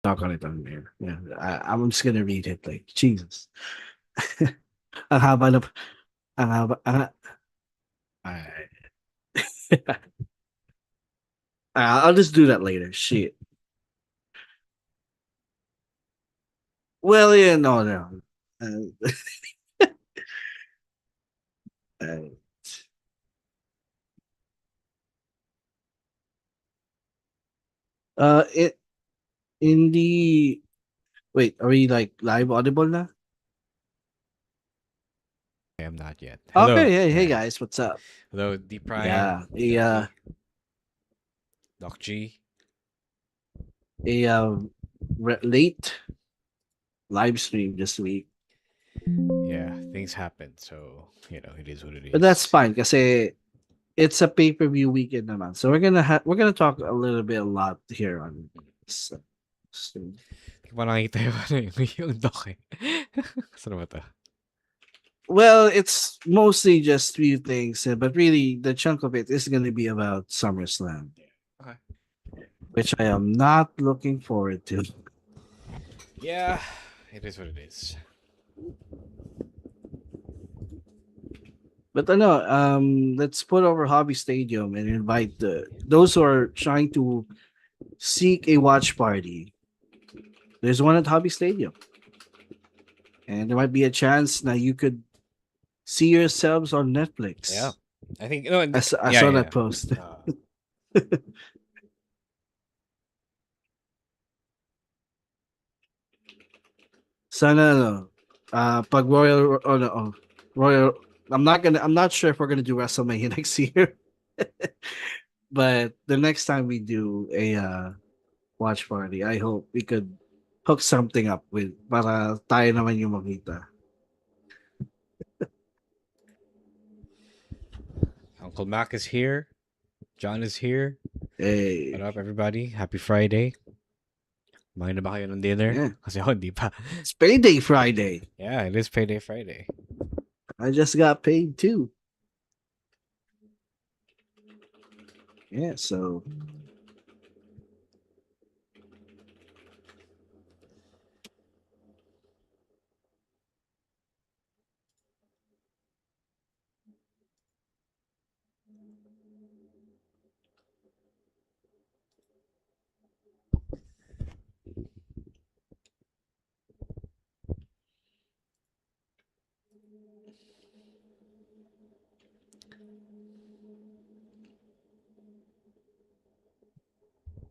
talk on it on there. Yeah, I'm just gonna read it. Like Jesus, ang haba na, ang haba, alright. I'll just do that later. Shit. Well, yeah, no, no. Uh, uh, it in the wait, are we like live audible now? I am not yet. Okay, Hello. hey Yeah. guys, what's up? Hello, D Prime, Yeah, Ducky, Doc G. a late live stream this week, Yeah, things happen, so it is what it but that's is. fine because it's a pay per view weekend naman. So we're gonna talk a little bit a lot here on this stream. Di ko pa nakita yung Doc eh. Saan ba to? Well, it's mostly just few things, but really the chunk of it is going to be about SummerSlam, Okay. which I am not looking forward to. Yeah, it is what it is. But I know, let's put over Hobby Stadium and invite those who are trying to seek a watch party. There's one at Hobby Stadium, and there might be a chance that you could see yourselves on Yeah. Netflix. I think I yeah, saw yeah. that post. Sana ano, pag Royal Royal I'm not sure if we're gonna do WrestleMania next year. But the next time we do a watch party, I hope we could hook something up with para tayo naman yung makita. Uncle Mac is here. John is here. What Eh, up, everybody? Happy Friday. Kumain na ba kayo ng dinner? yeah. Kasi ako, hindi pa. It's payday Friday. Yeah, it is Payday Friday. I just got paid too. Yeah, so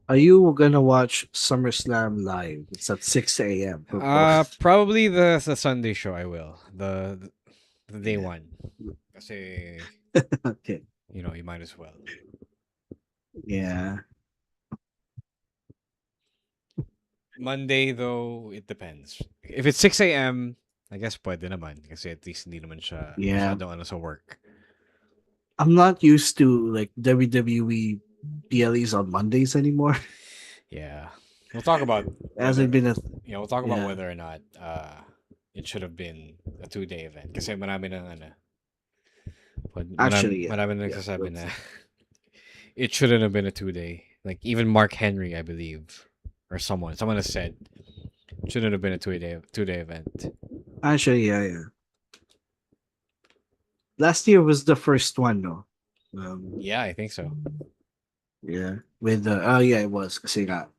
are you gonna watch SummerSlam live? It's at 6 a.m. for both. Probably the Sunday show I will. The day Yeah. one. Kasi, Okay. you might as well. Yeah. Monday though, it depends. If it's 6 a.m., I guess pwede naman kasi at least hindi naman siya Yeah. masyadong sa work. I'm not used to like WWE PLEs on Mondays anymore. Yeah. We'll talk about Hasn't been a we'll talk about yeah. whether or not it should have been a 2-day event kasi marami nang Actually, yeah. marami nang Yeah, nagsasabi na that's- it shouldn't have been a 2-day. Like even Mark Henry, I believe, or someone has said it shouldn't have been a 2-day event. Actually, yeah, yeah. Last year was the first one, no? Yeah, I think so. Yeah. With the oh yeah, it was kasi nga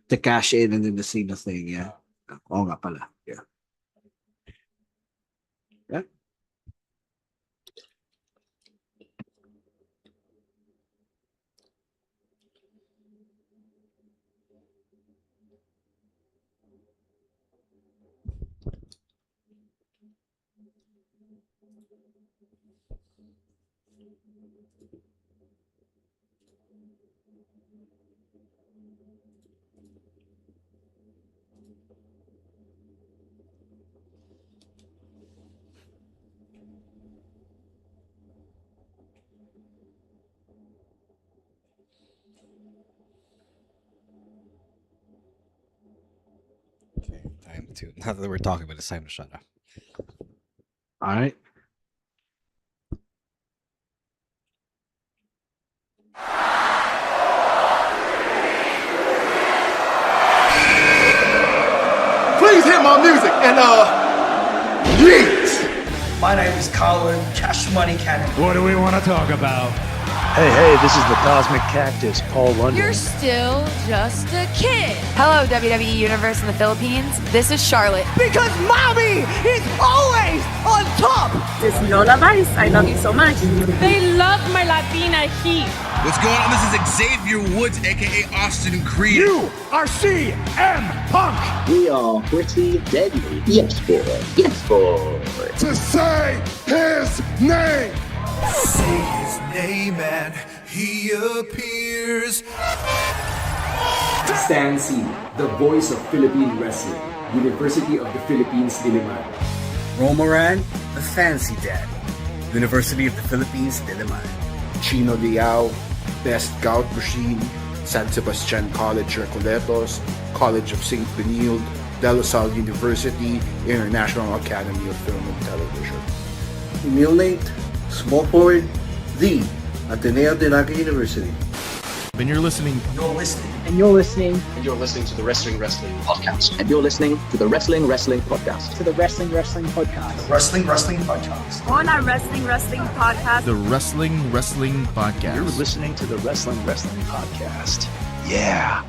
the cash in and then the Cena thing, yeah. Oo nga pala. Yeah. Yeah. Okay, time to now that we're talking about it's time to shut up. All right. name is Colin Cash Money Cannon. What do we want to talk about? Hey, this is the Cosmic Cactus, Paul London. You're still just a kid. Hello, WWE Universe in the Philippines. This is Charlotte. Because mommy is always on top. This is Lola Vice. I love you so much. They love my Latina heat. What's going on? This is Xavier Woods, aka Austin Creed. You are CM Punk. We are pretty deadly. Yes, boy. Yes, boy. To say his name. Say his name and he appears. Stan C, the voice of Philippine wrestling, University of the Philippines, Diliman. Romoran, the fancy daddy, University of the Philippines, Diliman. Chino Liao, Best Gout Machine, San Sebastian College Recoletos, College of St. Benilde, De La Salle University, International Academy of Film and Television. Emil Nate, small forward, the Ateneo de Naga University. And you're listening. You're listening. And you're listening. And you're listening to the Wrestling Podcast. And you're listening to the Wrestling Podcast. To the Wrestling Podcast. Wrestling Podcast. On our Wrestling Podcast. The Wrestling Podcast. You're listening to the Wrestling Podcast. Yeah.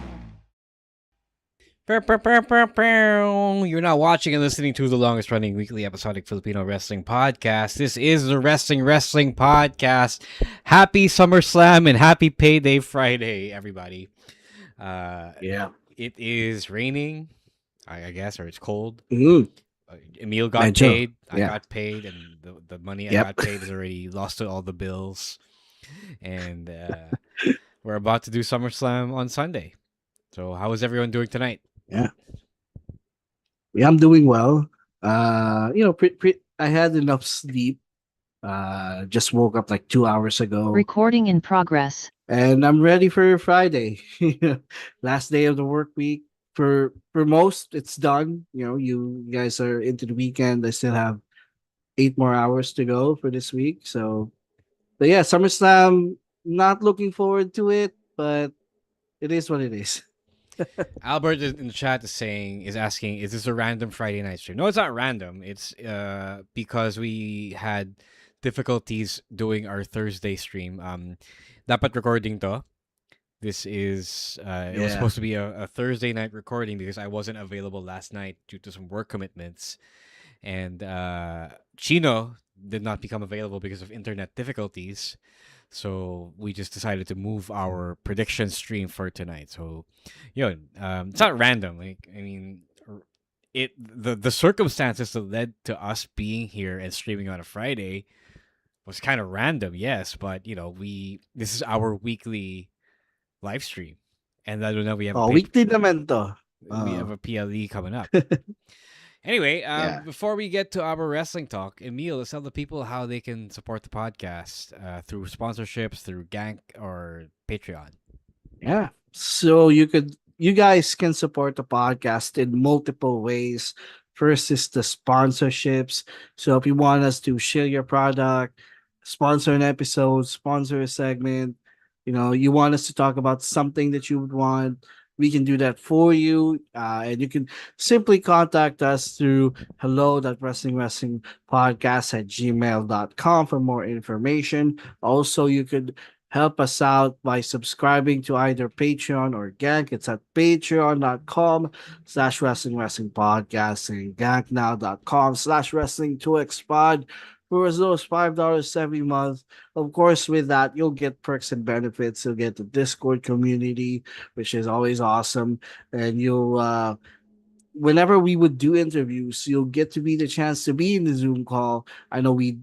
You're not watching and listening to the longest running weekly episodic Filipino wrestling podcast. This is the Wrestling Podcast. Happy SummerSlam and happy Payday Friday, everybody. Yeah. It is raining, I guess, or it's cold. Mm-hmm. Emil got paid. I Yeah. got paid, and the money I Yep. got paid is already lost to all the bills. And we're about to do SummerSlam on Sunday. So how is everyone doing tonight? Yeah, I'm doing well. I had enough sleep. Just woke up like 2 hours ago. Recording in progress. And I'm ready for Friday. Last day of the work week. For most, it's done. You guys are into the weekend. I still have 8 more hours to go for this week. So, but yeah, SummerSlam. Not looking forward to it, but it is what it is. Albert in the chat is asking, is this a random Friday night stream? No, it's not random. It's because we had difficulties doing our Thursday stream. Dapat recording to. This is it was supposed to be a Thursday night recording because I wasn't available last night due to some work commitments, and Chino did not become available because of internet difficulties. So we just decided to move our prediction stream for tonight. So, it's not random. The circumstances that led to us being here and streaming on a Friday was kind of random, yes. But this is our weekly live stream, and I don't know, we have weekly naman to. We have a PLE coming up. Anyway, before we get to our wrestling talk, Emil, let's tell the people how they can support the podcast through sponsorships, through Gank or Patreon. Yeah. So you guys can support the podcast in multiple ways. First is the sponsorships. So if you want us to share your product, sponsor an episode, sponsor a segment, you want us to talk about something that you would want, we can do that for you. And you can simply contact us through hello.wrestlingpodcast@gmail.com for more information. Also, you could help us out by subscribing to either Patreon or Gank. It's at patreon.com/wrestling podcast and ganknow.com/wrestling2xpod. For as low as $5 every month. Of course, with that, you'll get perks and benefits. You'll get the Discord community, which is always awesome. And you'll, whenever we would do interviews, you'll get to be the chance to be in the Zoom call. I know we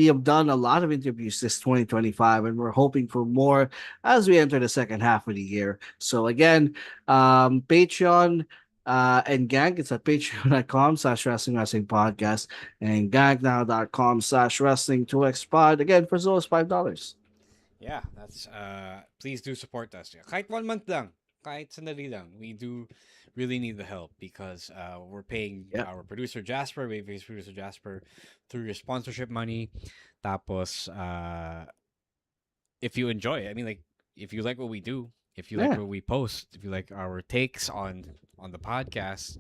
have done a lot of interviews this 2025, and we're hoping for more as we enter the second half of the year. So again, Patreon. And Gank, it's at patreon.com/wrestling podcast and ganknow.com/wrestling2xpod. Again, for as low as $5. Yeah, that's please do support us. Kahit 1 month lang, kahit sandali lang. We do really need the help because we're paying our producer Jasper, Waveface producer Jasper, through your sponsorship money. Tapos, if you enjoy it, if you like what we do, if you like what we post, if you like our takes on the podcast,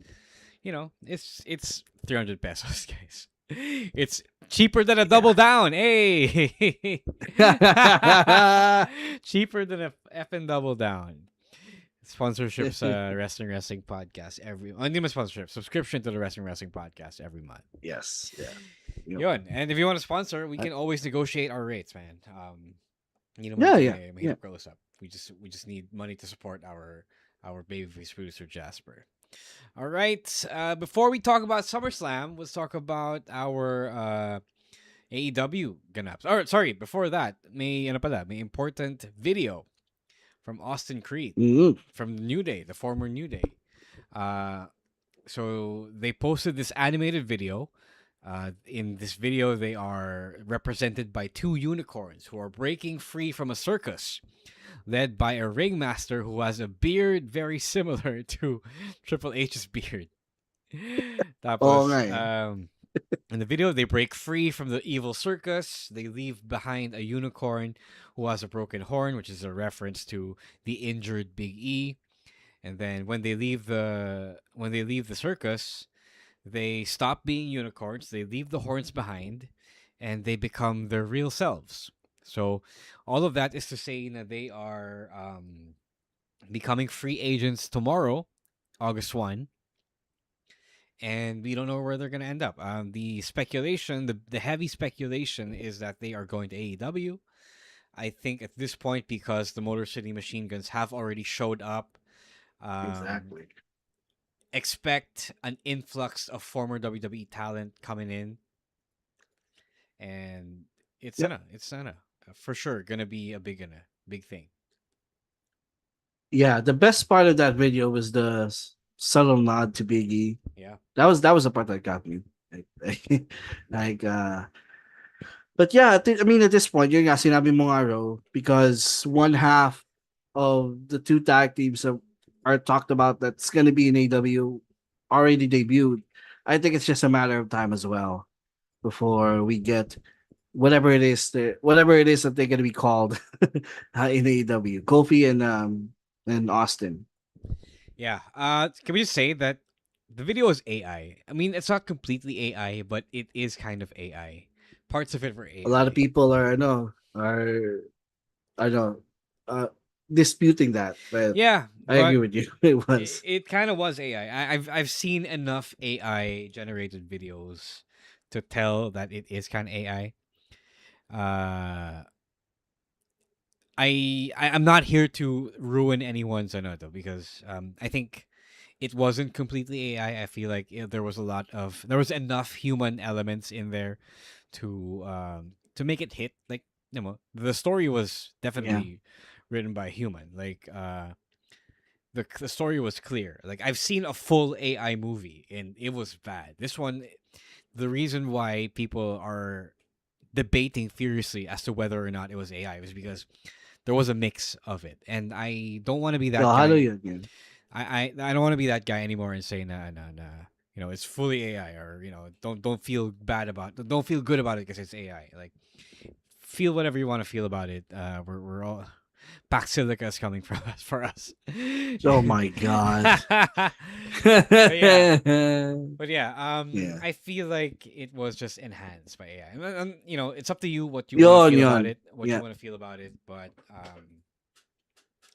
it's 300 pesos, guys. It's cheaper than a double down. Hey. Cheaper than a effing double down. Sponsorships, wrestling podcast hindi man sponsorship, subscription to the wrestling podcast every month. Yes. Yeah. Yun. And if you want to sponsor, we can always negotiate our rates, man. Yeah. We just need money to support our babyface producer Jasper. All right. Before we talk about SummerSlam, let's talk about our AEW ganaps. Or sorry, before that, may important video from Austin Creed from the New Day, the former New Day. So they posted this animated video. In this video, they are represented by two unicorns who are breaking free from a circus, led by a ringmaster who has a beard very similar to Triple H's beard. Tapos, in the video, they break free from the evil circus. They leave behind a unicorn who has a broken horn, which is a reference to the injured Big E. And then when they leave the circus, they stop being unicorns. They leave the horns behind, and they become their real selves. So all of that is to say that they are becoming free agents tomorrow, August 1. And we don't know where they're going to end up. The speculation, the heavy speculation is that they are going to AEW. I think at this point, because the Motor City Machine Guns have already showed up. Exactly. Expect an influx of former WWE talent coming in. And it's for sure going to be a big thing. Yeah, the best part of that video was the subtle nod to Big E. Yeah. That was the part that got me. But yeah, I mean, at this point, yun nga, sinabi mo nga, Ro, because one half of the two tag teams that are talked about that's going to be in AEW already debuted. I think it's just a matter of time as well before we get whatever it is that they're going to be called in AEW. Kofi and Austin. Yeah. Can we just say that the video is AI? I mean, it's not completely AI, but it is kind of AI. Parts of it were AI. A lot of people are disputing that, but yeah, I agree with you. It was. It kind of was AI. I've seen enough AI generated videos to tell that it is kind of AI. I'm not here to ruin anyone's though, because I think it wasn't completely AI. I feel like there was enough human elements in there to make it hit. Like, the story was definitely written by a human. Like the story was clear. Like, I've seen a full AI movie and it was bad. This one, the reason why people are debating furiously as to whether or not it was AI was because there was a mix of it, and I don't want to be that guy. I don't want to be that guy anymore and say nah, it's fully AI, or don't feel good about it because it's AI. Like, feel whatever you want to feel about it. We're all Paxilica is coming from us for us. Oh my god. But yeah, I feel like it was just enhanced by AI. And, it's up to you what you want to feel about it. You want to feel about it, but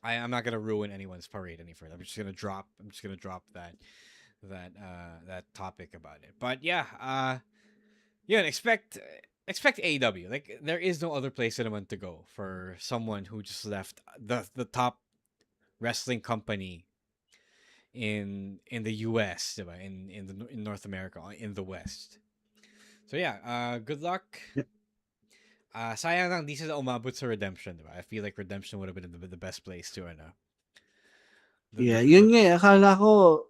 I'm not gonna ruin anyone's parade any further. I'm just gonna drop that topic about it. But yeah, expect AEW. Like, there is no other place in a month to go for someone who just left the top wrestling company in the US, in North America, in the West. So yeah, good luck. Sayang lang di sila umabot sa Redemption, diba? I feel like Redemption would have been the best place to yun nga, akala ko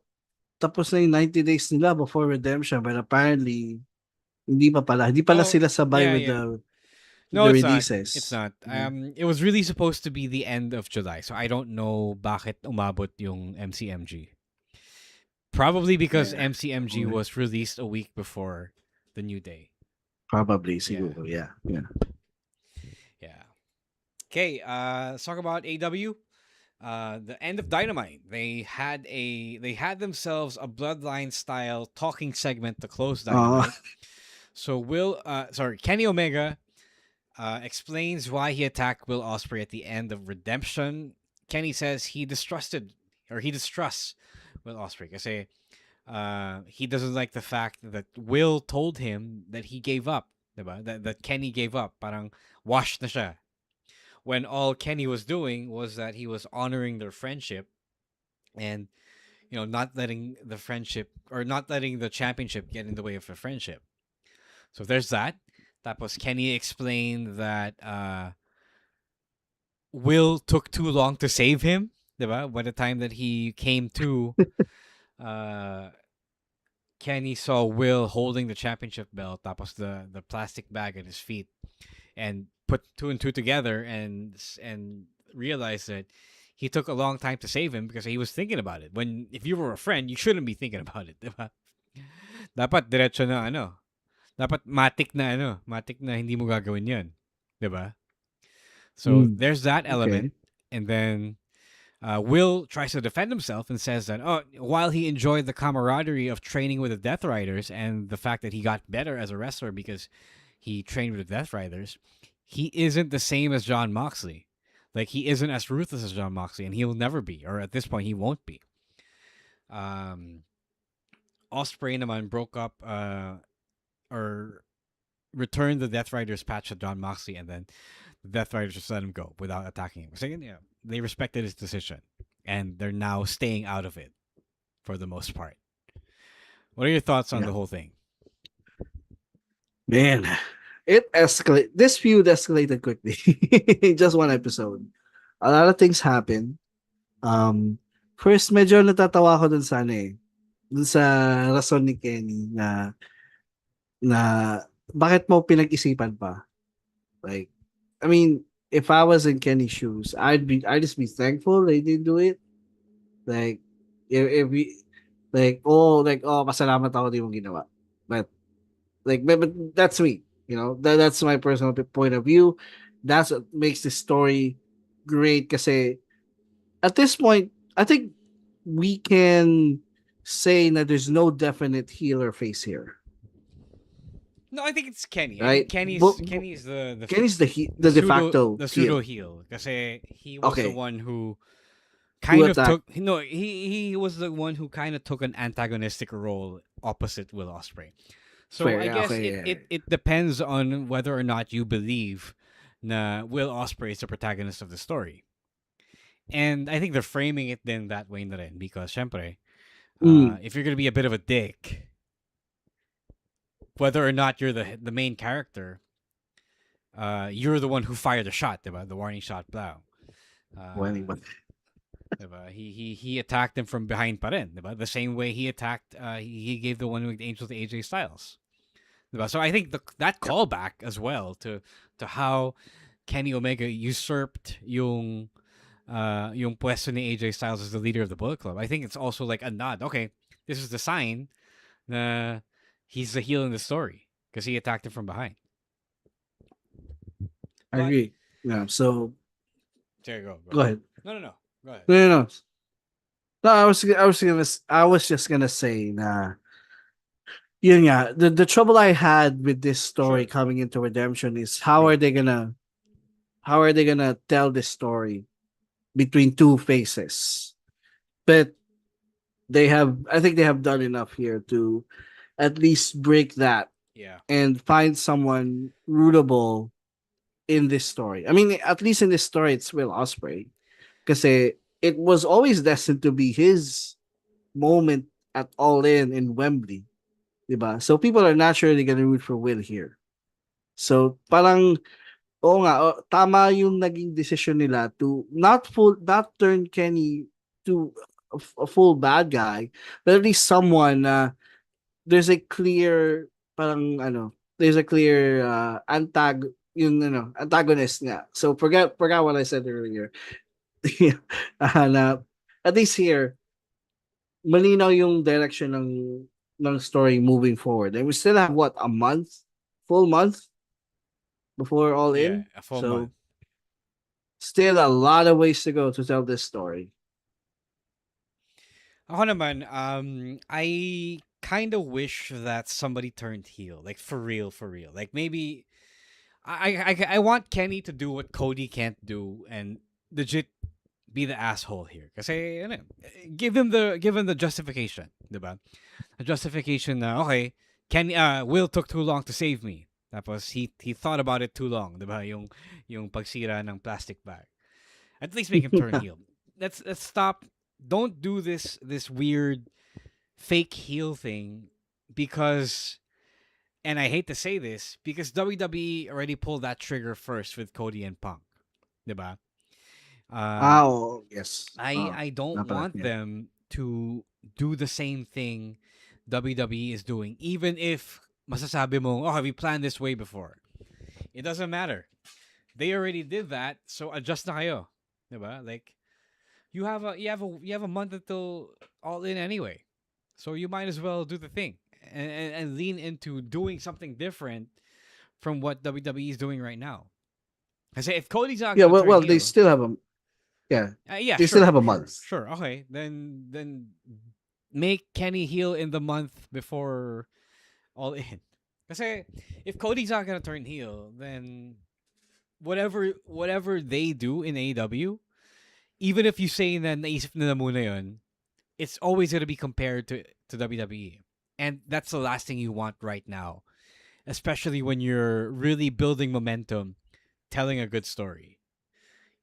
tapos na yung 90 days nila before Redemption, but apparently hindi pala sila sabay with the releases. It's not. It was really supposed to be the end of July, so I don't know bakit umabot yung MCMG. Probably because MCMG was released a week before the New Day. Probably, siguro, yeah. Okay, let's talk about AEW. The end of Dynamite. They had themselves a Bloodline style talking segment to close Dynamite. So Kenny Omega explains why he attacked Will Ospreay at the end of Redemption. Kenny says he distrusts Will Ospreay kasi he doesn't like the fact that Will told him that he gave up, diba? That Kenny gave up, parang washed na siya. When all Kenny was doing was that he was honoring their friendship and not letting the friendship or not letting the championship get in the way of the friendship. So there's that. Tapos Kenny explained that Will took too long to save him, diba? By the time that he came to, Kenny saw Will holding the championship belt, tapos the plastic bag at his feet, and put two and two together and realized that he took a long time to save him because he was thinking about it. When if you were a friend, you shouldn't be thinking about it, diba? Dapat diretso na dapat matik na hindi mo gagawin 'yun, diba? So there's that element, and then Will tries to defend himself and says that while he enjoyed the camaraderie of training with the Death Riders and the fact that he got better as a wrestler because he trained with the Death Riders, he isn't the same as Jon Moxley. Like, he isn't as ruthless as Jon Moxley, and he will never be, or at this point, he won't be. Ospreay naman broke up or returned the Death Riders patch to Jon Moxley, and then the Death Riders just let him go without attacking him. So, they respected his decision, and they're now staying out of it for the most part. What are your thoughts on the whole thing? Man, this feud escalated quickly. Just one episode. A lot of things happen. First, medyo natatawa ko dun sa dun sa rason ni Kenny na bakit mo pinag-isipan pa? Like, I mean, if I was in Kenny's shoes, I'd just be thankful they didn't do it. Like, if we, pasalamat ako di mo ginawa. But that's me. That's my personal point of view. That's what makes this story great. Kasi at this point, I think we can say that there's no definite heel or face here. No, I think it's Kenny. Right? Kenny's the de facto the pseudo heel. Kasi he was the one who kind of took he was the one who kind of took an antagonistic role opposite Will Ospreay. So I guess it depends on whether or not you believe na Will Ospreay is the protagonist of the story. And I think they're framing it then that way na rin because syempre, if you're gonna be a bit of a dick, whether or not you're the main character, you're the one who fired the shot, diba? The warning shot, blah. Diba? He attacked him from behind pa rin, diba? The same way he attacked, he gave the one with Angel to AJ Styles. Diba? So I think that callback as well to how Kenny Omega usurped yung pwesto ni AJ Styles as the leader of the Bullet Club. I think it's also like a nod. Okay, this is the sign na he's the heel in the story because he attacked him from behind. I agree. Yeah. So there you go. Go ahead. No. Go ahead. No. No, I was just gonna say na yun nga, the trouble I had with this story coming into Redemption is how are they gonna tell this story between two faces? But I think they have done enough here to at least break that and find someone rootable in this story. I mean, at least in this story, it's Will Ospreay. Because it was always destined to be his moment at All In Wembley. Diba? So people are naturally gonna root for Will here. So parang, tama yung naging decision nila to not turn Kenny to a full bad guy, but at least someone there's a clear antagonist nga. So forget what I said earlier. Na at least here malinaw yung direction ng story moving forward. And we still have full month before All In. A full month. Still a lot of ways to go to tell this story. Ako naman, I kind of wish that somebody turned heel, like for real, for real. Like maybe I want Kenny to do what Cody can't do and legit be the asshole here. Kasi ano, give him the justification, diba? A justification na okay, Kenny Will took too long to save me. Tapos he thought about it too long, diba? Yung pagsira ng plastic bag. At least make him turn heel. Let's stop. Don't do this weird fake heel thing because, and I hate to say this, because WWE already pulled that trigger first with Cody and Punk, diba? Yes. I don't want yeah. them to do the same thing WWE is doing, even if masasabi mo, oh, have you planned this way before? It doesn't matter. They already did that, so adjust na kayo, diba? Like you have a month until All In anyway, so you might as well do the thing and lean into doing something different from what WWE is doing right now. I say if Cody's not Yeah, gonna turn they heel, still have a yeah, they sure, still have a month. Sure, okay. Then make Kenny heel in the month before All In. Kasi if Cody's not gonna turn heel, then whatever they do in AEW, even if you say na naisip nila muna yun, it's always gonna be compared to WWE. And that's the last thing you want right now. Especially when you're really building momentum, telling a good story.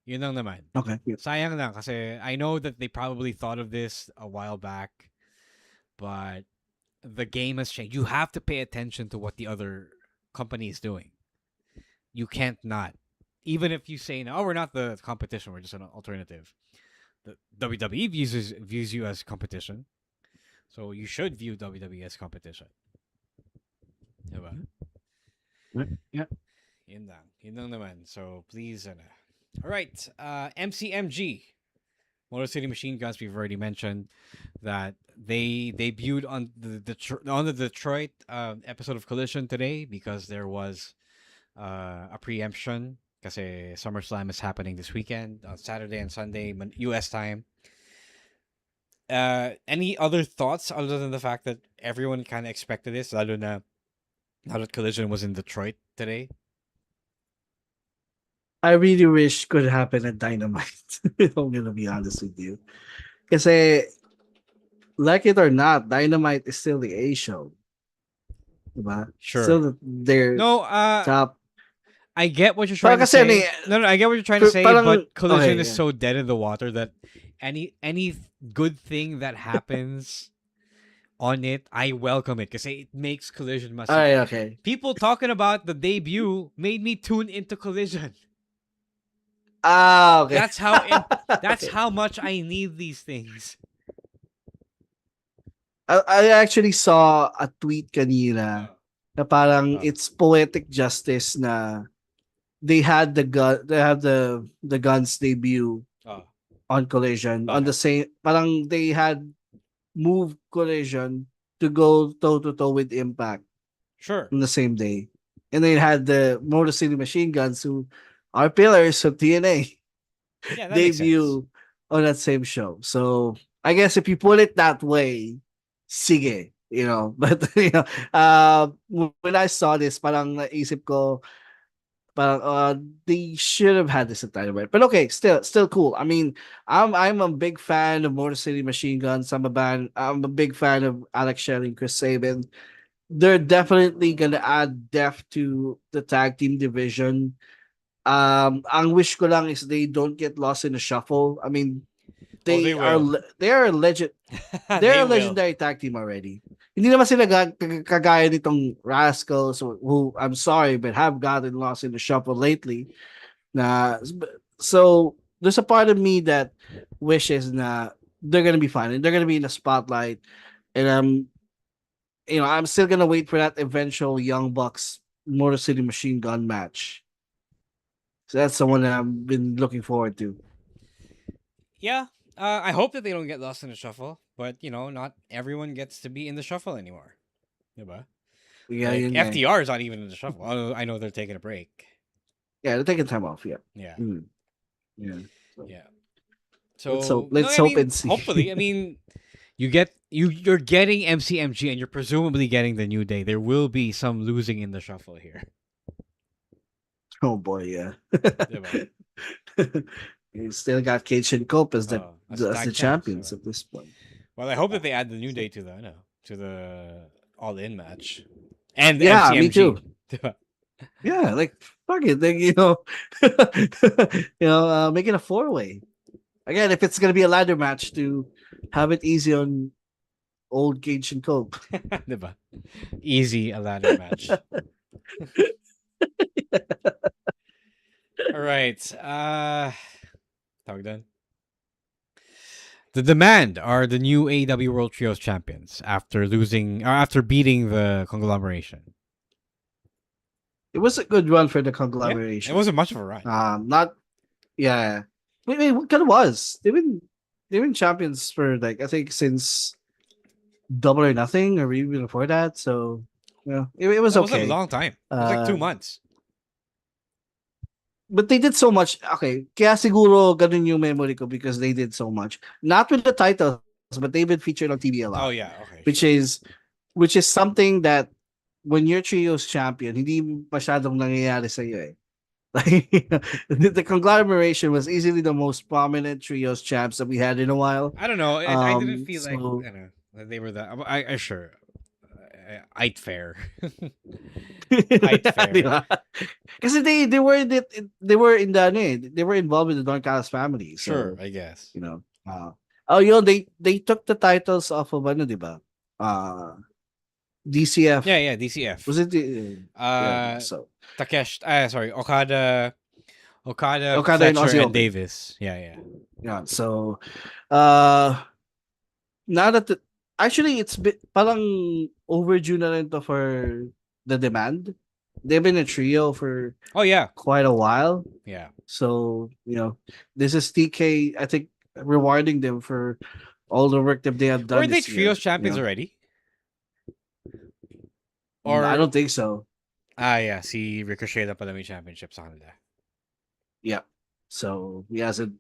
Yun lang naman. Okay. Yeah. Sayang lang kasi I know that they probably thought of this a while back, but the game has changed. You have to pay attention to what the other company is doing. You can't not. Even if you say, no, we're not the competition, we're just an alternative. The WWE views you as competition. So you should view WWE as competition. Diba? Yeah. Yun lang naman. So please, all right. MCMG, Motor City Machine Guns. We've already mentioned that they debuted on the Detroit episode of Collision today because there was a preemption. Kasi SummerSlam is happening this weekend on Saturday and Sunday U.S. time. Any other thoughts other than the fact that everyone kind of expected this? Lalo na now that Collision was in Detroit today. I really wish could happen at Dynamite. If I'm gonna be honest with you. Kasi, like it or not, Dynamite is still the A show. Diba? Sure. Still their top. I get what you're trying to say. No, I get what you're trying to say, but Collision is so dead in the water that any good thing that happens on it, I welcome it because it makes Collision must. Okay. People talking about the debut made me tune into Collision. Okay. That's how much I need these things. I actually saw a tweet kanina na parang it's poetic justice na they had the guns debut on Collision on the same, parang they had moved Collision to go toe to toe with Impact. Sure. On the same day. And they had the Motor City Machine Guns who are pillars of TNA. Yeah, that debut on that same show. So I guess if you put it that way, sige, but when I saw this, parang naisip ko, parang they should have had this at Dynamite. But okay, still cool. I mean, I'm a big fan of Motor City Machine Guns. I'm a big fan of Alex Shelley and Chris Sabin. They're definitely gonna add depth to the tag team division. Ang wish ko lang is they don't get lost in the shuffle. I mean, they are a legendary tag team already. Hindi naman sila kagaya nitong Rascals who I'm sorry but have gotten lost in the shuffle lately. So there's a part of me that wishes na they're gonna be fine and they're gonna be in the spotlight, and I'm still gonna wait for that eventual Young Bucks Motor City Machine Gun match. So that's the one that I've been looking forward to. Yeah, I hope that they don't get lost in the shuffle, but not everyone gets to be in the shuffle anymore. Diba? Yeah, like, FTR is not even in the shuffle. I know they're taking a break. Yeah, they're taking time off. Yeah. Yeah. Yeah. So let's hope and see. Hopefully, I mean, you're getting MCMG and you're presumably getting the New Day. There will be some losing in the shuffle here. Oh boy, yeah. Diba? You still got Cage and Cope as as the tag champions champs, at this point. Well, I hope that they add the New Day to the All In match and the Yeah, me MCMG. too. Diba? Yeah, like fuck it, like, making a 4-way. Again, if it's gonna be a ladder match, to have it easy on old Cage and Cope. Diba? Easy a ladder match. All right. Tawag done. The Demand are the new AEW World Trios champions after beating the conglomeration. It was a good run for the Yeah, conglomeration. it wasn't much of a run. Not, yeah. Wait, what kind of was? They've been champions for, like, I think since Double or Nothing, or even before that. So yeah, it was That okay. was a long time. It was like 2 months. But they did so much. Okay, kaya siguro ganun yung memory ko, because they did so much. Not with the titles, but they've been featured on TV a lot. Oh yeah, okay. Which is something that when you're trios champion, hindi masyadong nangyayari sa iyo eh. Like, the conglomeration was easily the most prominent trios champs that we had in a while. I don't know. I didn't feel like so- I don't know, that they were that. I sure. I'd fair. Diba? Kasi they were in they were in the they were involved in the Don Callis family. So, Sure, I guess. They took the titles off of diba? DCF. Yeah, DCF. Was it so sorry, Okada and Fletcher Ozzy and Open. Davis. Yeah. Yeah, so now that actually it's parang overdue na rin to for the Demand. They've been a trio for quite a while. Yeah. So, this is TK, I think, rewarding them for all the work that they have done. Were they this year, trios champions already? Or I don't think so. Yeah, si Ricochet na pala may championship sa kanila. Yeah. So he hasn't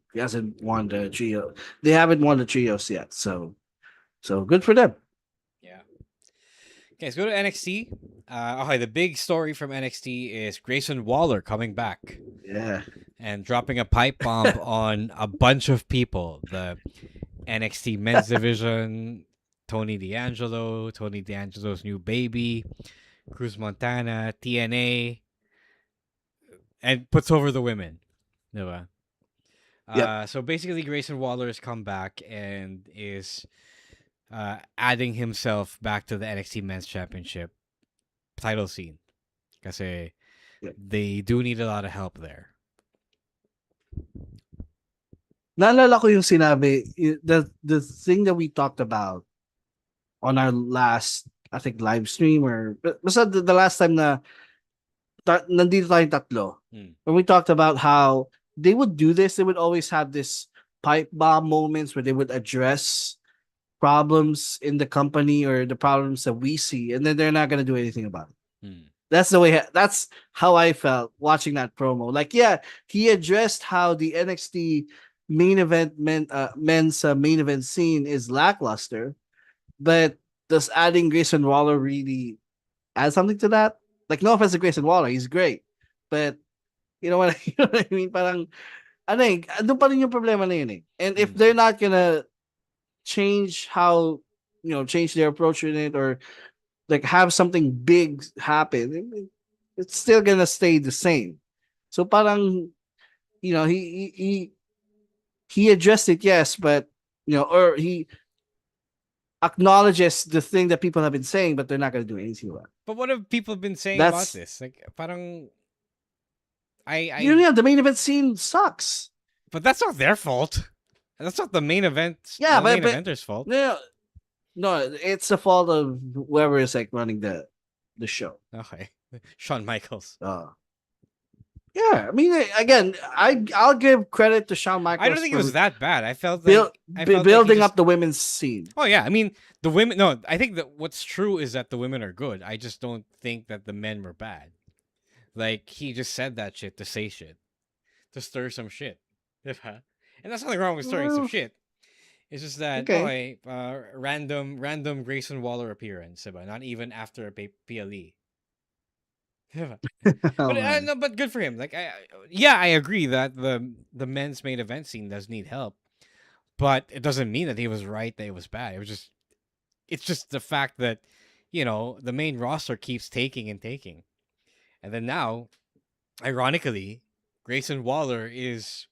won the trio. They haven't won the trios yet. So good for them. Yeah. Okay, let's go to NXT. Okay, the big story from NXT is Grayson Waller coming back. Yeah. And dropping a pipe bomb on a bunch of people. The NXT men's division, Tony D'Angelo's new baby, Cruz Montana, TNA, and puts over the women. Diba? So basically, Grayson Waller has come back and is adding himself back to the NXT Men's Championship title scene. Kasi they do need a lot of help there. Naalala ko yung sinabi, the thing that we talked about on our last, I think, live stream, or basta the last time na nandito tayong tatlo. When we talked about how they would do this, they would always have this pipe bomb moments where they would address problems in the company or the problems that we see, and then they're not going to do anything about it. That's how I felt watching that promo. Like, yeah, he addressed how the NXT main event men's main event scene is lackluster, but does adding Grayson Waller really add something to that? Like, no offense to Grayson Waller, he's great, but you know what I mean? Parang andun pa rin yung problema na yun eh. And if they're not gonna change change their approach in it, or like have something big happen, it's still gonna stay the same. So parang, he addressed it, yes, but or he acknowledges the thing that people have been saying, but they're not gonna do anything about it. But what have people been saying about this? Like, parang the main event scene sucks. But that's not their fault. That's not the main event. Yeah, main eventer's fault. No, it's the fault of whoever is like running the show. Okay, Shawn Michaels. Yeah, I mean, again, I'll give credit to Shawn Michaels. I don't think it was that bad. I felt building up the women's scene. Oh yeah, I mean the women. No, I think that what's true is that the women are good. I just don't think that the men were bad. Like, he just said that shit to say shit, to stir some shit. And that's nothing wrong with stirring some shit. It's just that Okay. random Grayson Waller appearance, diba? Not even after a PLE. Diba? Oh But man. no, but good for him. Like, I agree that the men's main event scene does need help, but it doesn't mean that he was right, that it was bad. It's just the fact that, the main roster keeps taking and taking, and then now, ironically, Grayson Waller is.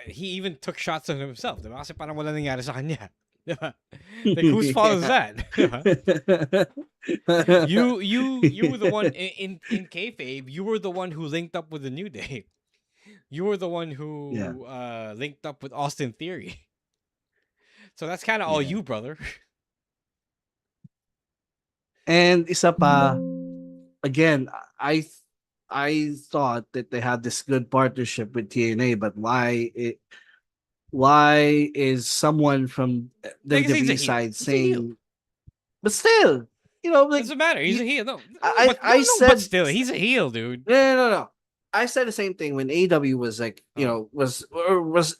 He even took shots at himself. Diba? Kasi parang wala nangyari sa kanya. Diba? Like, whose fault is that? Diba? You were the one in kayfabe. You were the one who linked up with the New Day. You were the one who linked up with Austin Theory. So that's kind of all you, brother. And isa pa, again, I thought that they had this good partnership with TNA, but why is someone from the Like I say, he's a WWE heel. side He's a heel. saying, but still, like Doesn't matter. He's a heel. No, I said, but still, he's a heel, dude. no. I said the same thing when AW was like, was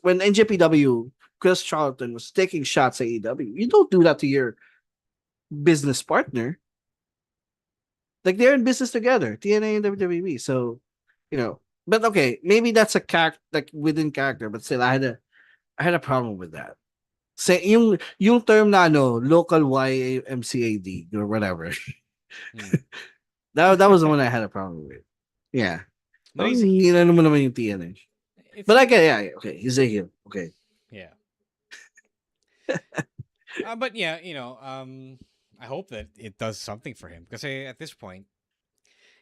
when NJPW Chris Charlton was taking shots at AW. You don't do that to your business partner. Like they're in business together, TNA and WWE. So, but okay, maybe that's a character, like within character, but still, I had a problem with that. Say yung term na local YMCAD or whatever. that was the one I had a problem with. Yeah. But mo naman yung TNA. But I get, yeah, okay, he's a heel. Okay. Yeah. But yeah, I hope that it does something for him, because at this point,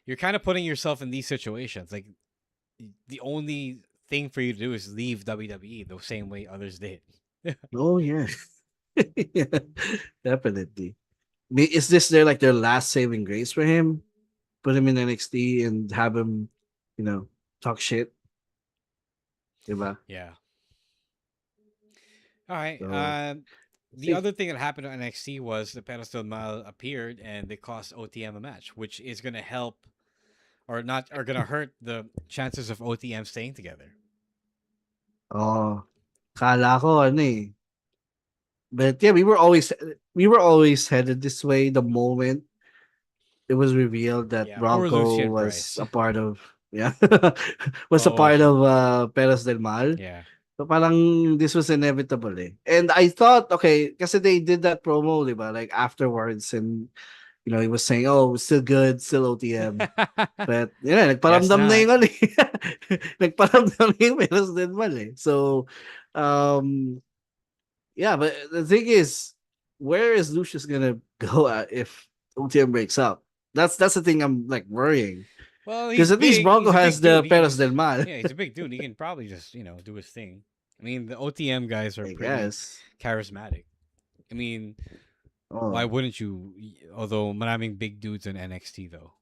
you're kind of putting yourself in these situations. Like, the only thing for you to do is leave WWE the same way others did. Oh yeah. Yeah, definitely. Is this their last saving grace for him? Put him in NXT and have him, talk shit. Diba? Yeah. All right. So, the other thing that happened on NXT was the Perros del Mal appeared and they cost OTM a match, which is going to help or going to hurt the chances of OTM staying together. Oh, kala ko But yeah, we were always headed this way the moment it was revealed that Bronco was a part of a part of Perros del Mal. Yeah. So parang this was inevitable And I thought, okay, kasi they did that promo, diba? Like afterwards, and he was saying, oh, still good, still OTM. But nagparamdam na yung nagparamdam na yung Perros del Mal So, yeah, but the thing is, where is Lucius gonna go if OTM breaks up? That's the thing I'm worrying. Well, because at least Bronco has the Perros del Mal. Yeah, he's a big dude. He can probably just do his thing. I mean, the OTM guys are pretty charismatic. I mean, why wouldn't you? Although maraming big dudes in NXT though.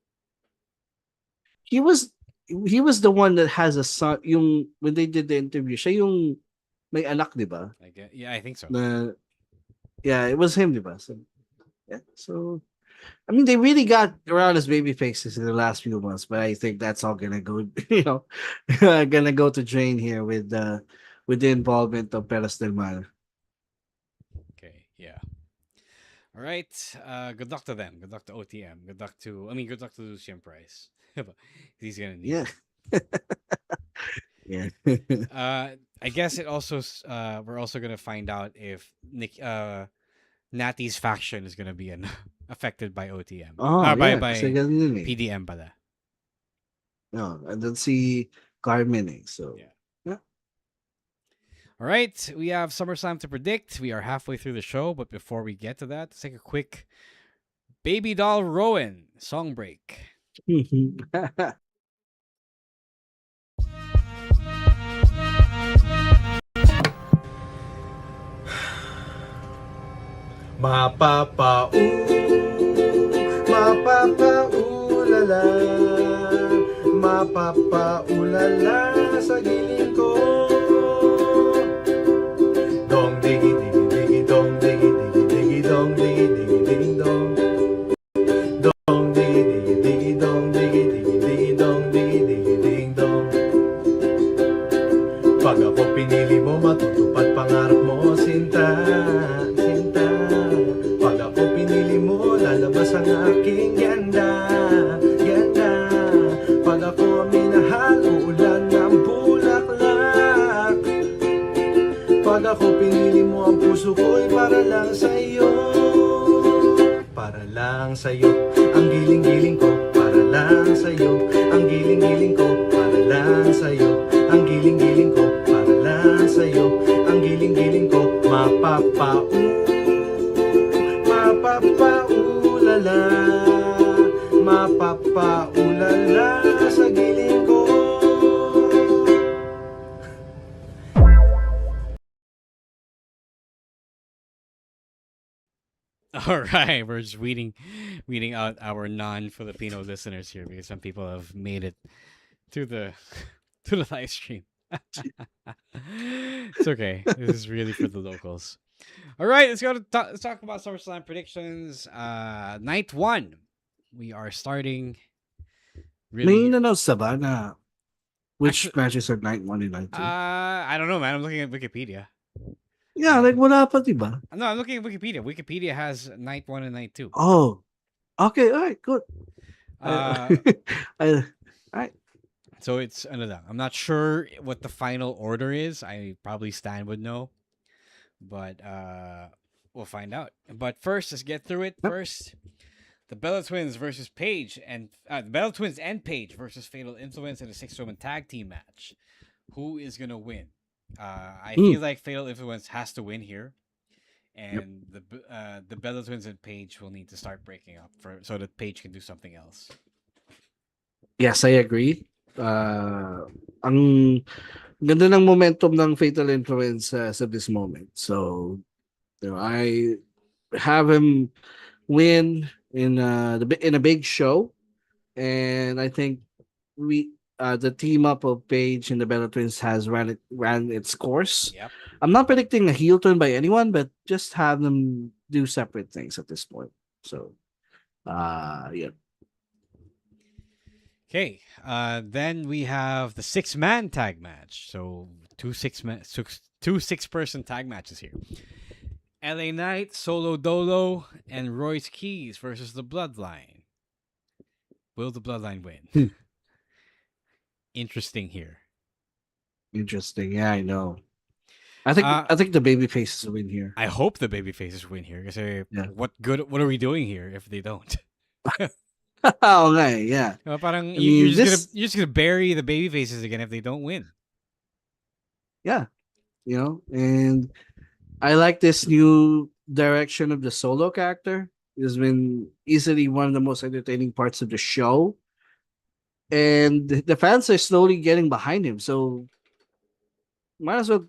He was the one that has a son. When they did the interview, siya yung may anak, diba? Yeah, I think so. Yeah, it was him, diba? So, yeah, so. I mean, they really got around as baby faces in the last few months, but I think that's all gonna go, gonna go to drain here with the involvement of Perros del Mal. Okay, yeah. All right. Good luck to them. Good luck to OTM. Good luck to Lucien Price. He's gonna need. Yeah. Yeah. I guess it also we're also gonna find out if Natty's faction is gonna be affected by OTM. By PDM pala. No, I don't see Carmen. So yeah. All right, we have SummerSlam to predict. We are halfway through the show, but before we get to that, let's take a quick Baby Doll Rowan song break. Mapapaulala, mapapaulala sa gilid ko. Dong digi digi digi dong digi digi digi dong digi digi digi dong. Dong digi digi digi dong digi digi digi dong digi digi digi dong. Pag ako pinili mo, matutupad pangarap mo. Akala ko pinili mo ang puso ko'y para lang sa'yo. Para lang sa'yo, ang giling-giling ko. Para lang sa'yo, ang giling-giling ko. Para lang sa'yo, ang giling-giling ko. Para lang sa'yo, ang giling-giling ko. Mapapaulala, mapapaulala sa giling ko. All right, we're just weeding out our non-Filipino listeners here because some people have made it to the to the live stream. It's okay. This is really for the locals. All right, let's talk about SummerSlam predictions. Night 1. We are starting May na-announce na ba na which matches are night 1 and night 2? I don't know, man. I'm looking at Wikipedia. Yeah, like wala pa, diba? No, I'm looking at Wikipedia. Wikipedia has night 1 and night 2. Oh, okay, all right, good. All right. So it's another. I'm not sure what the final order is. I probably Stan would know, but we'll find out. But first, let's get through it. First, the Bella Twins versus Paige, and the Bella Twins and Paige versus Fatal Influence in a 6-woman tag team match. Who is gonna win? I feel like Fatal Influence has to win here, and the Bella Twins and Paige will need to start breaking up so that Paige can do something else. Yes, I agree. Ang ganda ng momentum ng Fatal Influence at this moment. So, I have him win in a big show, and I think the team up of Paige and the Bella Twins has ran its course. Yep. I'm not predicting a heel turn by anyone, but just have them do separate things at this point. So, yeah. Okay, then we have the 6-man tag match. So two six-person tag matches here. LA Knight, Solo Dolo, and Royce Keys versus the Bloodline. Will the Bloodline win? Interesting here. Interesting. Yeah, I know. I think the baby faces win here. I hope the baby faces win here. Because what are we doing here if they don't? Okay, yeah. Parang you're just gonna bury the baby faces again if they don't win. Yeah, and I like this new direction of the Solo character. It's been easily one of the most entertaining parts of the show, and the fans are slowly getting behind him. So might as well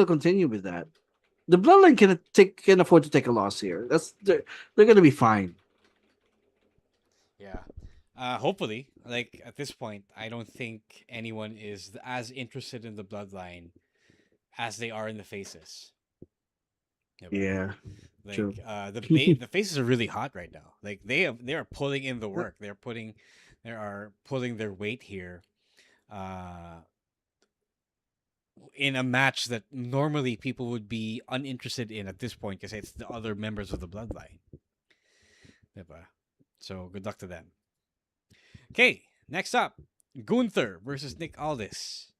continue with that. The Bloodline can afford to take a loss here. They're gonna be fine. Yeah. Hopefully, like at this point, I don't think anyone is as interested in the Bloodline as they are in the faces. Yeah. Like true. The faces are really hot right now. Like they are pulling in the work. They are pulling their weight here. In a match that normally people would be uninterested in at this point because it's the other members of the Bloodline. So good luck to them. Okay, next up, Gunther versus Nick Aldis.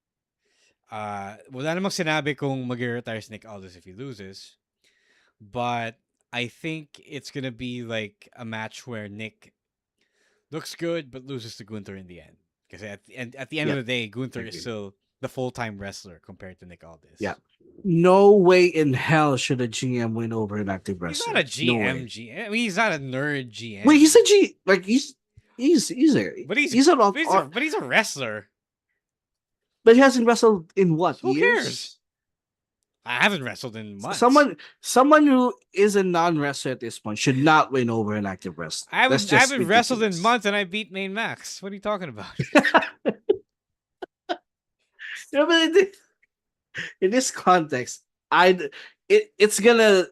Wala namang sinabi kung mag-retire si Nick Aldis if he loses. But I think it's going to be like a match where Nick looks good but loses to Gunther in the end. Because at the end of the day, Gunther is still the full-time wrestler compared to Nick Aldis. Yeah. No way in hell should a GM win over an active wrestler. He's not a GM. GM. I mean, he's not a nerd GM. Wait, he's a G. Like he's a. But he's a wrestler. But he hasn't wrestled in what? Who years? cares? I haven't wrestled in months. Someone who is a non-wrestler at this point should not win over an active wrestler. I haven't wrestled in months, and I beat Main Max. What are you talking about? But in this context, it's gonna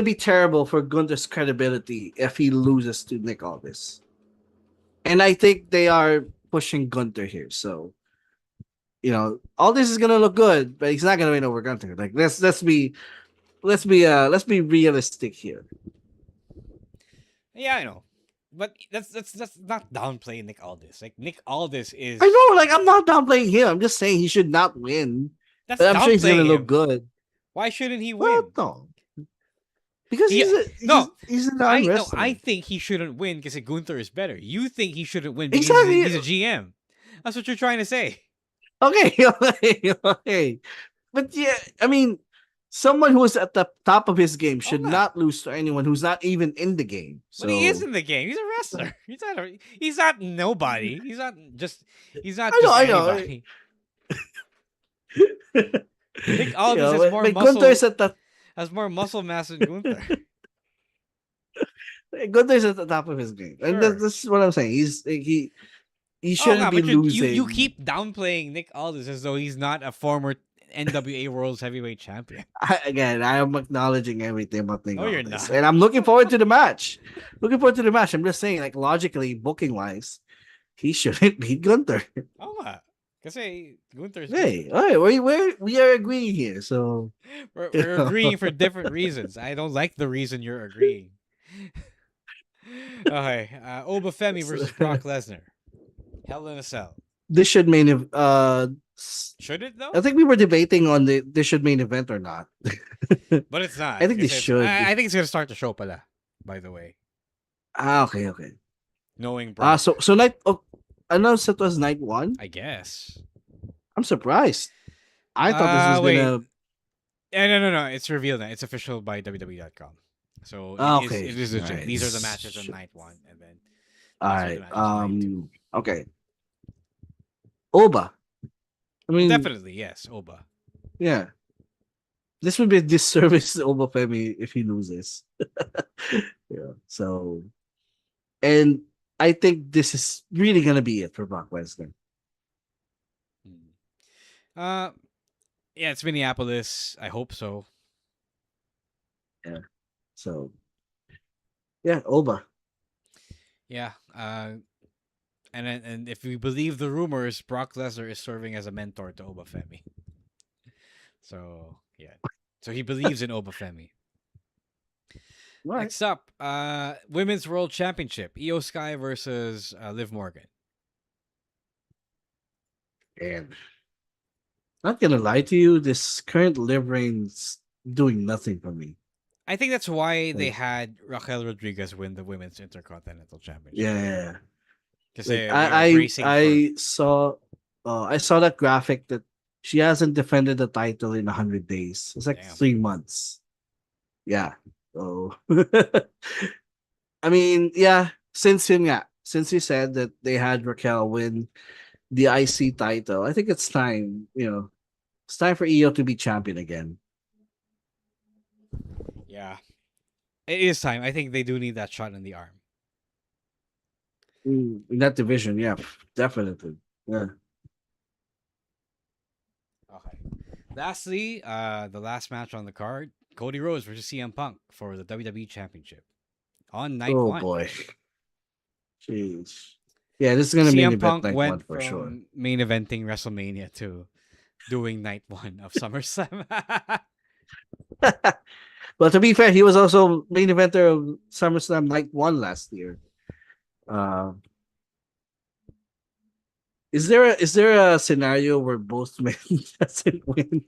be terrible for Gunther's credibility if he loses to Nick Aldis. And I think they are pushing Gunther here, so Aldis is gonna look good, but he's not gonna win over Gunther. Like let's be realistic here. Yeah, I know. But that's not downplaying Nick Aldis. Like Nick Aldis is. I know, like I'm not downplaying him. I'm just saying he should not win That's But I'm sure he's gonna downplaying look him. good. Why shouldn't he Well, win? no. Because He- he's a non-wrestler. I think he shouldn't win because Gunther is better. You think he shouldn't win because Exactly. he's a GM. That's what you're trying to say. Okay, okay. But yeah, I mean, someone who is at the top of his game should not lose to anyone who's not even in the game. So But he is in the game. He's a wrestler. He's not nobody. He's not just I know. anybody. Nick Aldis has more but muscle. Gunther's at the has more muscle mass than Gunther. Gunther's at the top of his game, and Sure. this is what I'm saying. He shouldn't be but losing. you keep downplaying Nick Aldis as though he's not a former NWA World's Heavyweight Champion. I am acknowledging everything about Nick No, you're Aldis, not. and I'm looking forward to the match. I'm just saying, like logically, booking wise, he shouldn't beat Gunther. Kasi Gunther's Hey, all right, we are agreeing here. So we're agreeing for different reasons. I don't like the reason you're agreeing. Okay, Obafemi versus Brock Lesnar. Hell in a Cell. this should main Should it though? I think we were debating on this should main event or not. But it's not. I think this Kasi should. I think it's gonna start the show pala, by the way. Okay. Knowing Brock. So night. Oh, I know it was night 1. I guess. I'm surprised. I thought this was gonna. No. It's revealed now. It's official by WWE.com. So it is legit. Right. These are the matches on night 1, and then. All right. Okay. Oba. I mean, Definitely yes, Oba. Yeah. This would be a disservice to Oba Femi if he loses. Yeah. So, and I think this is really gonna be it for Brock Lesnar. Yeah, it's Minneapolis. I hope so. Yeah. So, yeah, Oba. Yeah. And if we believe the rumors, Brock Lesnar is serving as a mentor to Obafemi. So yeah. So he believes in Obafemi. Right. Next up, Women's World Championship. Io Sky versus Liv Morgan. And not gonna lie to you, this current Liv reign's doing nothing for me. I think that's why they had Raquel Rodriguez win the Women's Intercontinental Championship. Yeah. Because I saw that graphic that she hasn't defended the title in 100 days. It's like 3 months. Yeah. So I mean, yeah, since you said that they had Raquel win the IC title, I think it's time, it's time for Io to be champion again. Yeah. It is time. I think they do need that shot in the arm. In that division, yeah, definitely. Yeah. Okay. Lastly, the last match on the card, Cody Rhodes versus CM Punk for the WWE Championship on night 1. Oh boy. Jeez. Yeah, this is gonna be CM an event Punk night went 1 for from sure. main eventing WrestleMania to doing night 1 of SummerSlam. Well, to be fair, he was also main eventer of SummerSlam night 1 last year. Is there a scenario where both men doesn't win?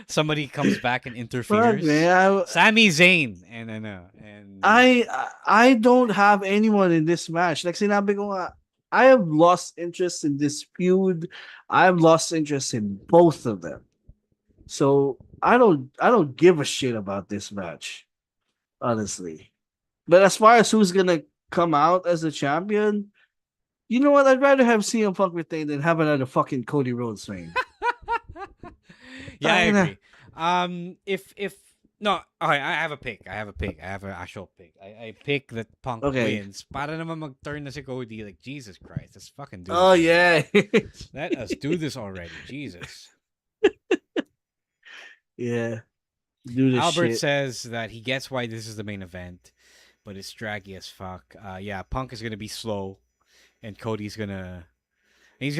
Somebody comes back and interferes. Fuck, man, Sami Zayn and I don't have anyone in this match. Like sinabi ko nga, I have lost interest in this feud. I have lost interest in both of them. So I don't give a shit about this match, honestly. But as far as who's gonna come out as the champion, you know what? I'd rather have CM Punk retain than have another fucking Cody Rhodes reign. Yeah, I agree. If no, okay, I have a pick. I have an actual pick. I pick that Punk wins. Para naman mag-turn na si Cody. Like, Jesus Christ, let's fucking do Oh this. yeah. Let us do this already. Jesus. Yeah. Do this Albert shit. says that he gets why this is the main event, but it's draggy as fuck. Yeah, Punk is gonna be slow, and he's gonna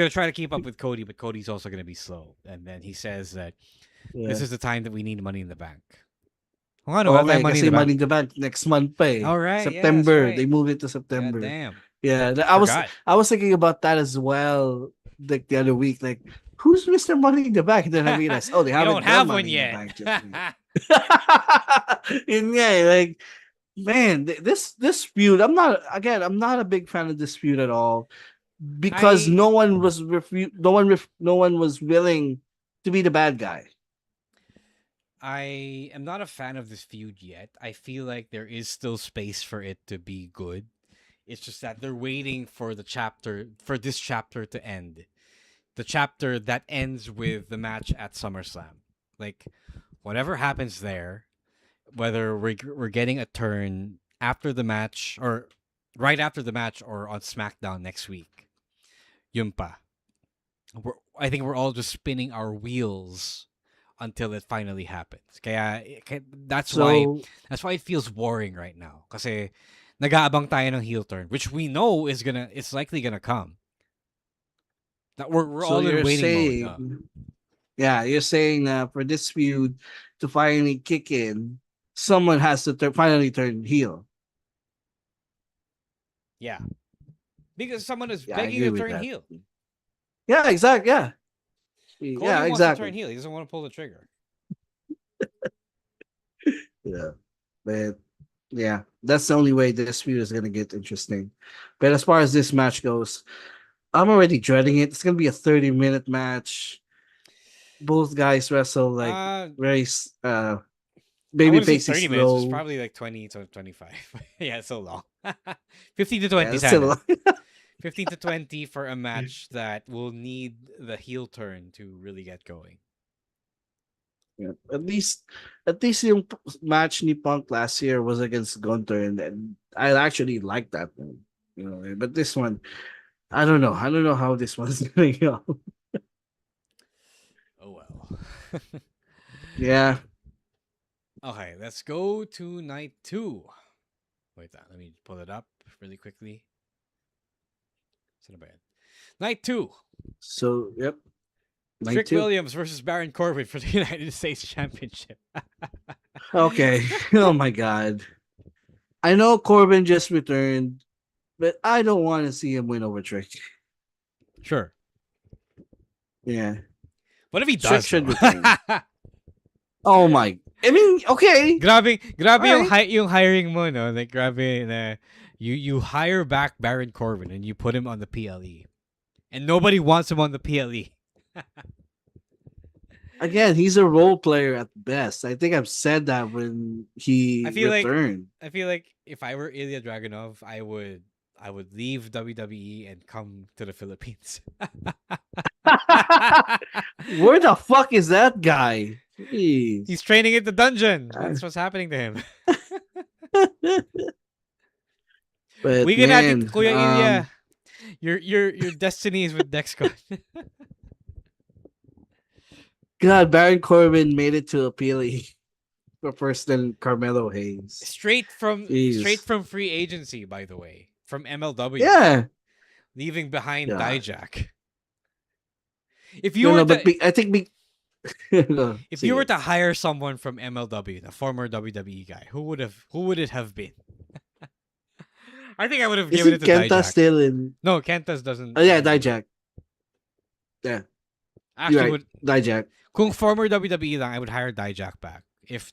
try to keep up with Cody, but Cody's also gonna be slow. And then he says that this is the time that we need Money in the Bank. Okay, Money in the Bank next month pa eh. All right, September. yeah, that's right. They moved it to September. God damn. Yeah, I was thinking about that as well. Like the other week, like, who's Mr. Money in the Bank? And then I realized, oh, they haven't don't done have Money one in yet. the Bank just yet. And yeah, like, man, this feud. I'm not a big fan of this feud at all because no one was willing to be the bad guy. I am not a fan of this feud yet. I feel like there is still space for it to be good. It's just that they're waiting for this chapter to end. The chapter that ends with the match at SummerSlam. Like, whatever happens there, whether we're getting a turn after the match or right after the match or on SmackDown next week, yun pa. I think we're all just spinning our wheels until it finally happens. That's why it feels boring right now. Kasi nag-aabang tayo ng heel turn, which we know it's likely gonna come. That we're all in waiting mode. Yeah, you're saying that for this feud to finally kick in, someone has to finally turn heel. Yeah, because someone is begging to turn heel. Yeah, exactly. Yeah, Cody wants to turn heel. He doesn't want to pull the trigger. Yeah, but yeah, that's the only way this feud is gonna get interesting. But as far as this match goes, I'm already dreading it. It's gonna be a 30-minute match. Both guys wrestle like very baby faces 30 minutes. It's probably like 20 to 25. Yeah, it's so long. 15 to 20. Yeah, 15 to 20 for a match that will need the heel turn to really get going. Yeah, at least yung match ni Punk last year was against Gunther, and I actually liked that one. But this one, I don't know. I don't know how this one's gonna go. Oh well. Yeah. Okay, let's go to night 2. Wait, let me pull it up really quickly. Night 2. So, yep. Trick Williams versus Baron Corbin for the United States Championship. Okay. Oh my God. I know Corbin just returned, but I don't want to see him win over Trick. Sure. Yeah. What if he does? Trick should return. Oh my. I mean, okay. Grabe yung hiring mo, no? Like, grabe na you hire back Baron Corbin and you put him on the PLE. And nobody wants him on the PLE. Again, he's a role player at best. I think I've said that when he returned. I feel like if I were Ilya Dragunov, I would leave WWE and come to the Philippines. Where the fuck is that guy? Jeez. He's training in the dungeon. That's what's happening to him. But we can add Kuya Ilya. Your destiny is with Dexcon. God, Baron Corbin made it to a PLE for first than Carmelo Hayes. Straight from free agency, by the way, from MLW. Yeah, leaving behind Dijak. If you were if you were to hire someone from MLW, the former WWE guy, who would it have been? I think I would have given it to Kenta Dijak. Still in? No, Kenta's doesn't. Oh yeah, Dijak. Yeah, actually, right. Dijak. Kung former WWE lang, I would hire Dijak back. If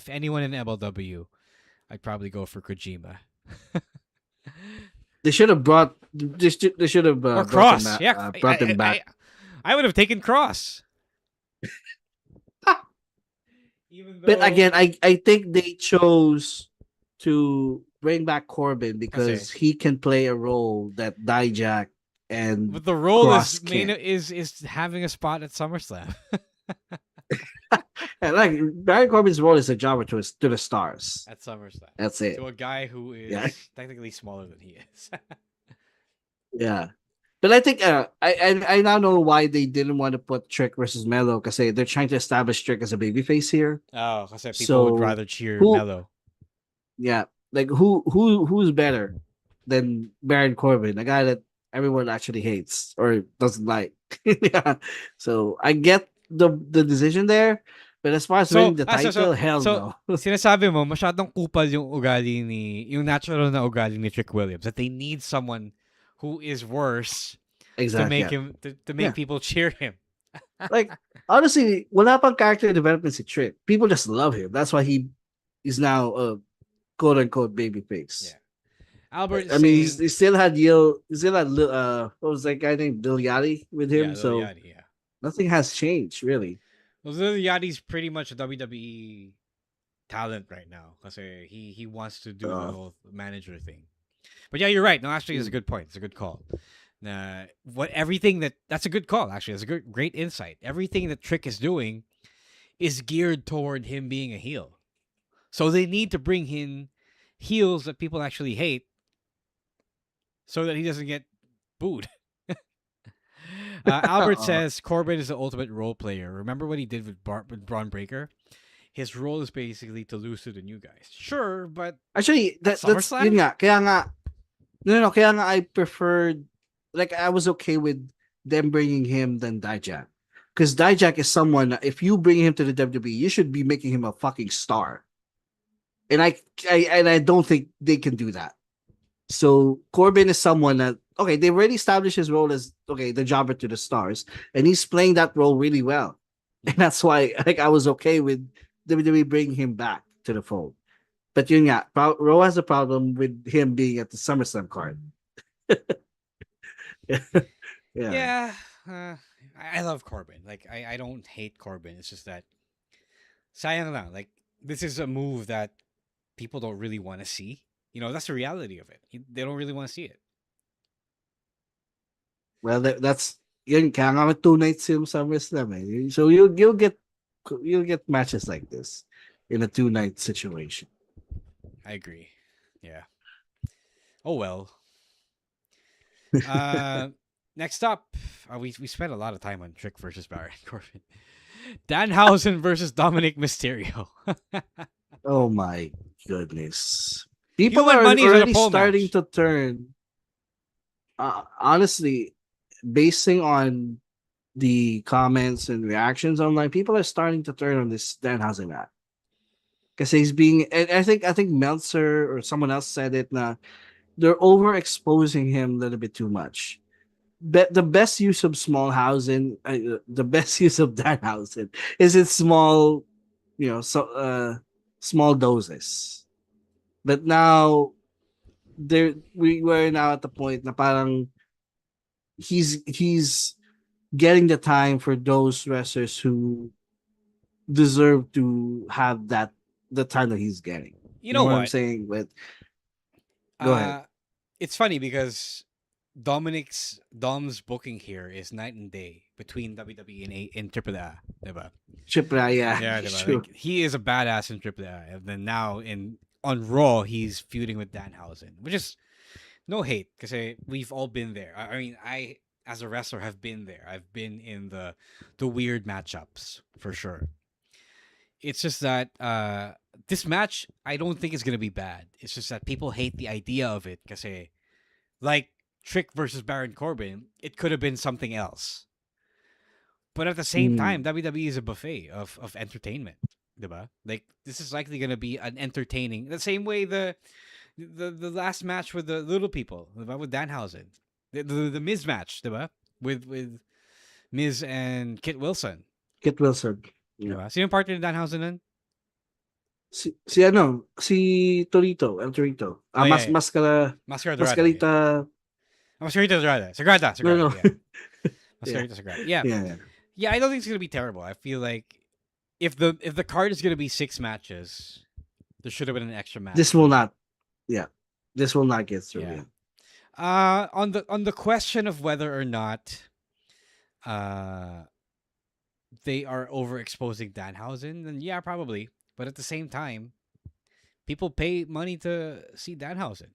anyone in MLW, I'd probably go for Kojima. They should have brought. They should have or Cross. Brought them back. I would have taken Cross. But again, I think they chose to bring back Corbin because he can play a role that Dijak and but the role Cross is having a spot at SummerSlam. And like Baron Corbin's role is a jobber to the stars at SummerSlam. That's it. To a guy who is technically smaller than he is. Yeah. But I think I now know why they didn't want to put Trick versus Melo because they're trying to establish Trick as a babyface here. Oh, because people would rather cheer Melo. Yeah, like who's better than Baron Corbin, a guy that everyone actually hates or doesn't like. Yeah, so I get the decision there, but as far as winning the title, hell no. Sinasabi mo masyadong kupal yung yung natural na ugali ni Trick Williams that they need someone who is worse to make him to make people cheer him. Like, honestly, wala pang character development si Trick. People just love him. That's why he is now a quote unquote baby face. Yeah. Albert is I mean, saying, he still had Yil, he still had what was that guy named Bill Yachty with yeah, him. Lil So Yachty, yeah. nothing has changed really. Well, Lil Yachty's pretty much a WWE talent right now because he wants to do the whole manager thing. But yeah, you're right. No, actually, it's a good point. It's a good call. That's a good call. Actually, that's a great insight. Everything that Trick is doing is geared toward him being a heel. So they need to bring in heels that people actually hate, so that he doesn't get booed. Albert says Corbin is the ultimate role player. Remember what he did with Braun Breaker? His role is basically to lose to the new guys. Sure, but Actually, that's yun nga. Kaya nga, no. Kaya nga I preferred, like, I was okay with them bringing him than Dijak. Because Dijak is someone that if you bring him to the WWE, you should be making him a fucking star. And I don't think they can do that. So Corbin is someone that, okay, they already established his role as, okay, the jobber to the stars, and he's playing that role really well. And that's why, like, I was okay with WWE bringing him back to the fold. But yun nga, Raw has a problem with him being at the SummerSlam card. Yeah. I love Corbin. Like, I don't hate Corbin. It's just that sayang lang. Like, this is a move that people don't really want to see. You know, that's the reality of it. They don't really want to see it. Well, that's yun. Kaya nga 2 nights yung SummerSlam. Eh. So you'll get matches like this in a 2-night situation. I agree. Yeah. Oh well. Next up, we spent a lot of time on Trick versus Baron Corbin. Danhausen versus Dominic Mysterio. Oh my goodness. People are already starting to turn. Honestly, basing on the comments and reactions online, people are starting to turn on this Danhausen match. Because he's being, and I think Meltzer or someone else said it, na they're overexposing him a little bit too much. The best use of Smallhausen, the best use of Danhausen is in small, small doses. But now, we were now at the point na parang he's getting the time for those wrestlers who deserve to have the time that he's getting. You know what I'm saying? But go ahead. It's funny because Dom's booking here is night and day between WWE and AAA, diba? AAA, yeah. Yeah, diba? Like, he is a badass in AAA, and then now on Raw he's feuding with Danhausen, which is no hate because we've all been there. I mean, I as a wrestler have been there. I've been in the weird matchups for sure. It's just that this match I don't think is gonna be bad. It's just that people hate the idea of it because like Trick versus Baron Corbin, it could have been something else. But at the same time, WWE is a buffet of entertainment, diba? Like, this is likely going to be an entertaining, the same way the last match with the little people, diba? With Danhausen, the Miz match, diba? With Miz and Kit Wilson. Kit Wilson. Yeah. Diba? Sino partner ni Danhausen nun? Si Torito, El Torito. Mascara Dorada. Mascarita. Mascarita Dorada. Sagrada. No. Yeah. Mascarita Sagrada. Yeah. Yeah, I don't think it's gonna be terrible. I feel like if the card is gonna be 6 matches, there should have been an extra match. This will not get through. Yeah. On the question of whether or not they are overexposing Danhausen, then yeah, probably. But at the same time, people pay money to see Danhausen.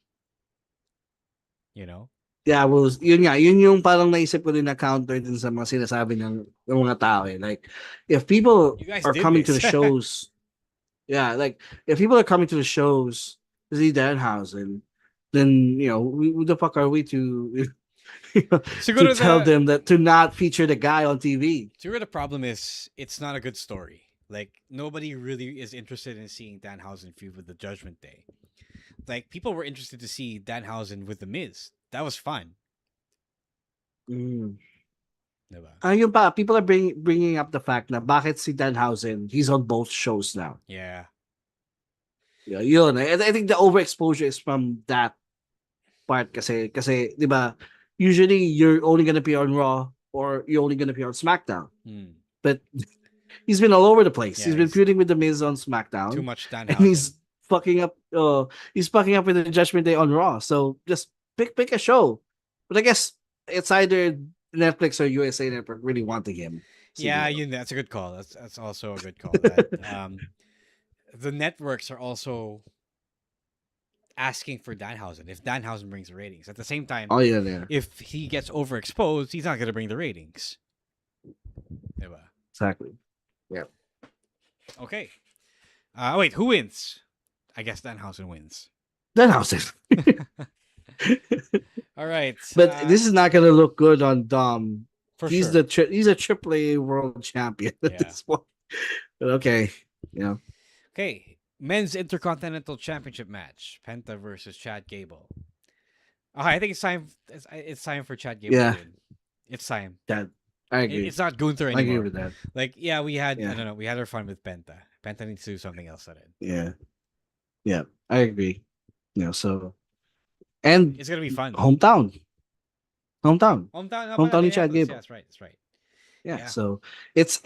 You know? Yeah, well, yun yung parang naisip ko din na counter din sa mga sinasabi ng mga tao eh. Like, if people are coming to the shows, like, if people are coming to the shows to see Danhausen, then, who the fuck are we to tell them that to not feature the guy on TV? So the problem is, it's not a good story. Like, nobody really is interested in seeing Danhausen feud with the Judgment Day. Like, people were interested to see Danhausen with The Miz. That was fun. Diba? Yun pa, people are bringing up the fact na bakit si Danhausen, he's on both shows now. Yeah. Yeah, yun. I think the overexposure is from that part kasi 'di ba, usually you're only gonna be on Raw or you're only gonna be on SmackDown. But he's been all over the place. Yeah, He's been he's feuding with the Miz on too SmackDown, much and Danhausen. fucking up. He's fucking up with the Judgment Day on Raw. So just pick a show. But I guess it's either Netflix or USA Network really wanting him. Yeah, Siguro. that's a good call. That's also a good call. That the networks are also asking for Danhausen if Danhausen brings the ratings. At the same time, Oh yeah. if he gets overexposed, he's not going to bring the ratings. Diba? Exactly. Yeah. Okay. Wait, who wins? I guess Danhausen wins. Danhausen. All right. But this is not gonna look good on Dom. For He's sure. he's a AAA world champion at this point. But okay. Yeah. Okay. Men's Intercontinental Championship match. Penta versus Chad Gable. I think it's time. It's time for Chad Gable to win. It's time. That I agree. It's not Gunther anymore. I agree with that. Like, yeah, we had I don't know, we had our fun with Penta. Penta needs to do something else at it. Yeah. I agree. So and it's gonna be fun. Hometown ni Hometown Chad Gable. Yeah, that's right. That's right. Yeah. So it's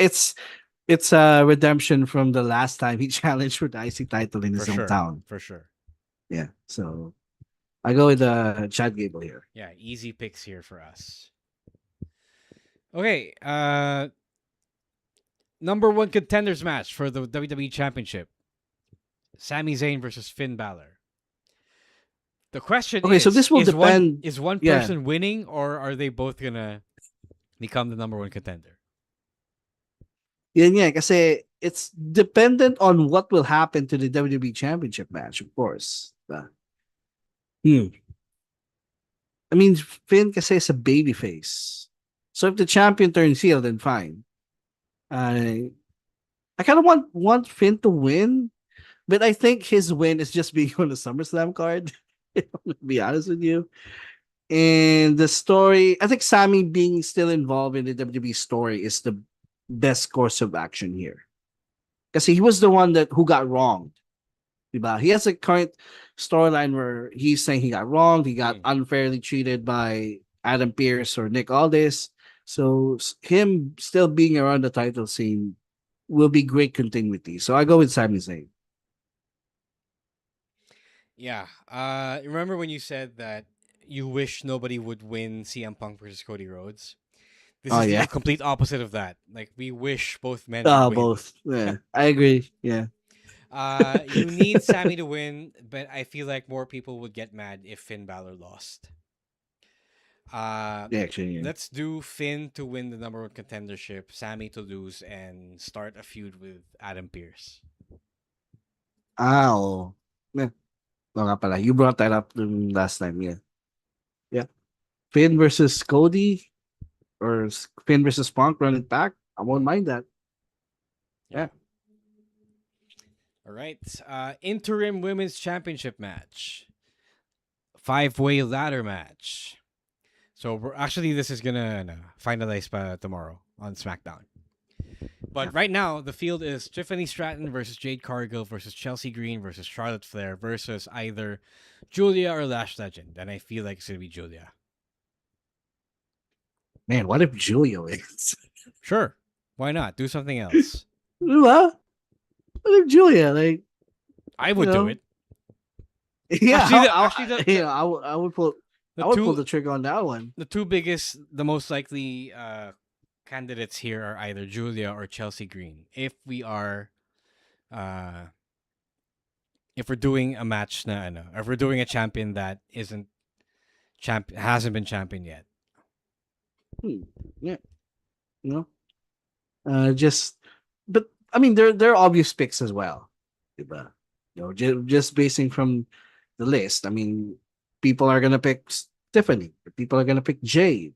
a redemption from the last time he challenged for the IC title in his hometown. For sure. Yeah. So I go with Chad Gable here. Yeah, easy picks here for us. Okay, number 1 contenders match for the WWE Championship. Sami Zayn versus Finn Balor. The question is, so this will depend. Is one person winning, or are they both gonna become the number 1 contender? Yeah, kasi it's dependent on what will happen to the WWE Championship match, of course. I mean, Finn kasi is a babyface. So if the champion turns heel, then fine. I kind of want Finn to win, but I think his win is just being on the SummerSlam card. To be honest with you. And the story, I think Sami being still involved in the WWE story is the best course of action here. Because he was the one who got wronged. Diba? He has a current storyline where he's saying he got wronged, he got unfairly treated by Adam Pearce or Nick Aldis. So him still being around the title scene will be great continuity. So I go with Sami Zayn. Yeah. Remember when you said that you wish nobody would win CM Punk versus Cody Rhodes? This is the complete opposite of that. Like, we wish both men would win. Both. Yeah. I agree. Yeah. You need Sami to win, but I feel like more people would get mad if Finn Balor lost. Let's do Finn to win the number 1 contendership, Sami to lose, and start a feud with Adam Pearce. Oo. Yeah. nga pala. You brought that up last time. Yeah. Finn versus Cody or Finn versus Punk, run it back. I won't mind that. Yeah. All right. Interim Women's Championship match. 5-way ladder match. So this is gonna finalize tomorrow on SmackDown. But right now, the field is Tiffany Stratton versus Jade Cargill versus Chelsea Green versus Charlotte Flair versus either Julia or Lash Legend. And I feel like it's gonna be Julia. Man, what if Julia wins? Sure. Why not? Do something else. What if Julia? I would do it. Yeah, I would pull. I would pull the trigger on that one. The the most likely candidates here are either Julia or Chelsea Green. If we're doing a match if we're doing a champion that hasn't been champion yet. Yeah. But I mean, there are obvious picks as well. Diba? Just basing from the list. I mean, people are gonna pick Tiffany. People are gonna pick Jade.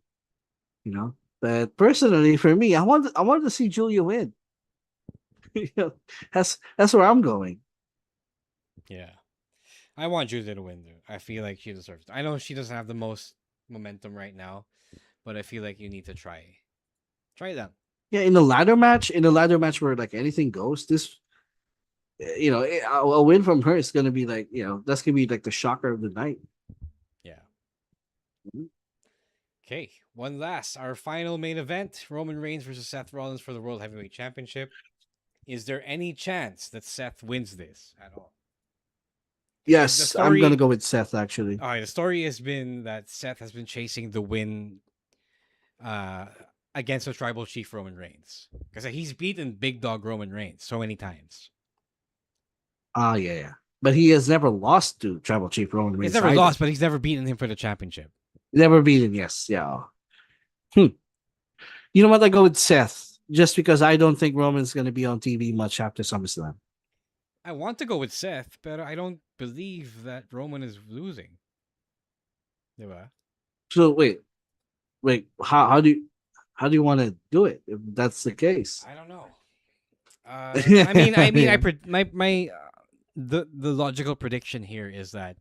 But personally, for me, I wanted to see Julia win. That's where I'm going. Yeah, I want Julia to win. Though. I feel like she deserves it. I know she doesn't have the most momentum right now, but I feel like you need to try. Try it out. Yeah, in a ladder match where like anything goes, this, a win from her is gonna be like, that's gonna be like the shocker of the night. Yeah. Mhm. Okay, one last. Our final main event, Roman Reigns versus Seth Rollins for the World Heavyweight Championship. Is there any chance that Seth wins this at all? Yes, I'm gonna go with Seth actually. All right, the story has been that Seth has been chasing the win against the Tribal Chief Roman Reigns. Because he's beaten Big Dog Roman Reigns so many times. Yeah. But he has never lost to Tribal Chief Roman Reigns. He's never lost, but he's never beaten him for the championship. Never beaten, yes. Yeah. You know what? I go with Seth. Just because I don't think Roman's going to be on TV much after SummerSlam. I want to go with Seth, but I don't believe that Roman is losing. Diba? So wait. How do you want to do it if that's the case? I don't know. The logical prediction here is that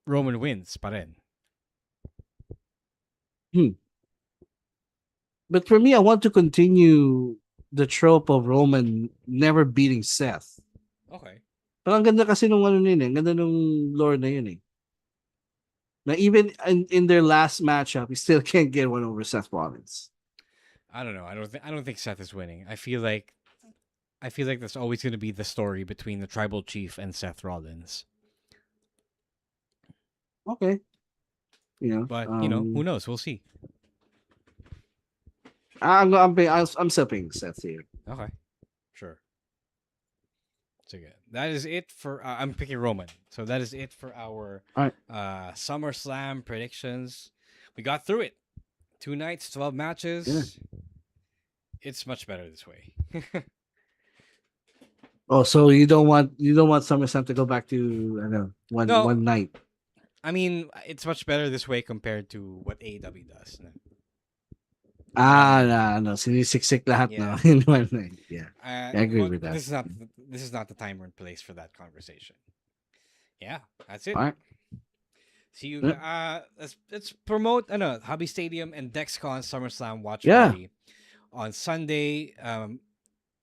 Roman wins, pa rin. But for me, I want to continue the trope of Roman never beating Seth. Okay. Pero ang ganda kasi nung ano yun eh. Ang ganda nung lore na yun eh. Na even in their last matchup, he still can't get one over Seth Rollins. I don't know. I don't think Seth is winning. I feel like that's always going to be the story between the Tribal Chief and Seth Rollins. Okay. But who knows? We'll see. I'm still picking Seth here. Okay, sure. So good. That is it for. I'm picking Roman. So that is it for our SummerSlam predictions. We got through it. 2 nights, 12 matches. Yeah. It's much better this way. Oh, so you don't want SummerSlam to go back to one night? I mean, it's much better this way compared to what AEW does. No. Sinisiksik lahat Yeah. no in one night. Yeah. I agree with that. This is not the time or place for that conversation. Yeah, that's it. All right. See you. Let's promote Hobby Stadium and DexCon SummerSlam watch Yeah. party on Sunday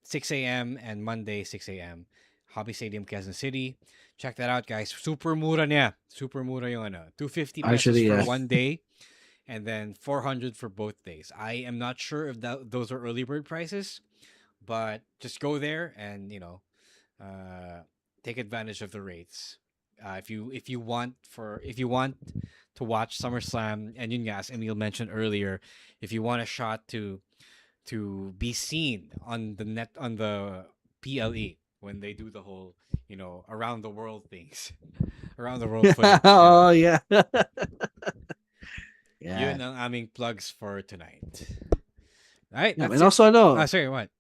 6 a.m. and Monday 6 a.m. Hobby Stadium, Quezon City. Check that out, guys. Super mura niya. Super mura yung 250 pesos Actually, for yeah. one day, and then 400 for both days. I am not sure if those are early bird prices, but just go there and take advantage of the rates. If you want to watch SummerSlam, and yun nga, as Emil mentioned earlier, if you want a shot to be seen on the net on the PLE when they do the whole around the world things, around the world footage. Oh yeah. Yun ang aming plugs for tonight. Alright, Yeah, that's and also sorry, what?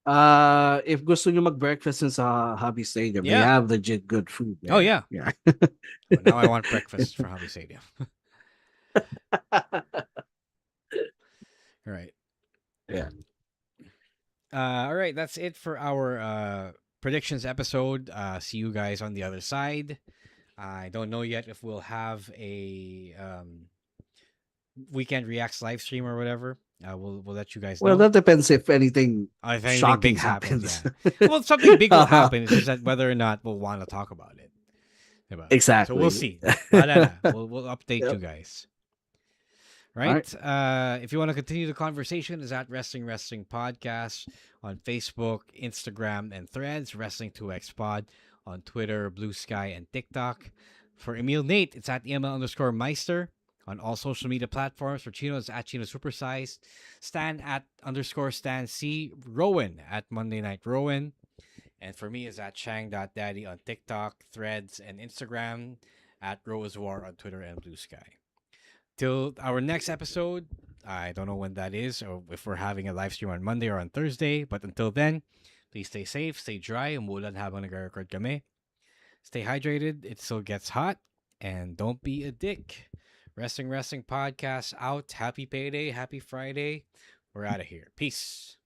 If gusto nyo mag-breakfast sa Hobby Stadium, they Yeah. have legit good food. Oh yeah. Yeah. Oh, now I want breakfast for Hobby Stadium. All right. Yeah. All right, that's it for our predictions episode. See you guys on the other side. I don't know yet if we'll have a weekend reacts live stream or whatever. We'll let you guys know. Well, that depends if anything If anything shocking big happens. Yeah. Well, something big will happen. It's just that whether or not we'll want to talk about it. Diba? Exactly. So we'll see. We'll update you guys. Right? All If you want to continue the conversation, is at Wrestling Podcast on Facebook, Instagram, and Threads. Wrestling2X Pod on Twitter, Blue Sky, and TikTok. For Emil Nate, it's at EML_Meister on all social media platforms. For Chino, it's at Chino Supersized. Stan at _Stan C. Rowan at Monday Night Rowan. And for me, is at Shang.Daddy on TikTok, Threads, and Instagram. At Rose War on Twitter and Blue Sky. Till our next episode, I don't know when that is, or if we're having a live stream on Monday or on Thursday. But until then, please stay safe, stay dry, umulan habang nag-record kami. Stay hydrated, it still gets hot, and don't be a dick. Wrestling Podcast out. Happy payday, happy Friday. We're out of here. Peace.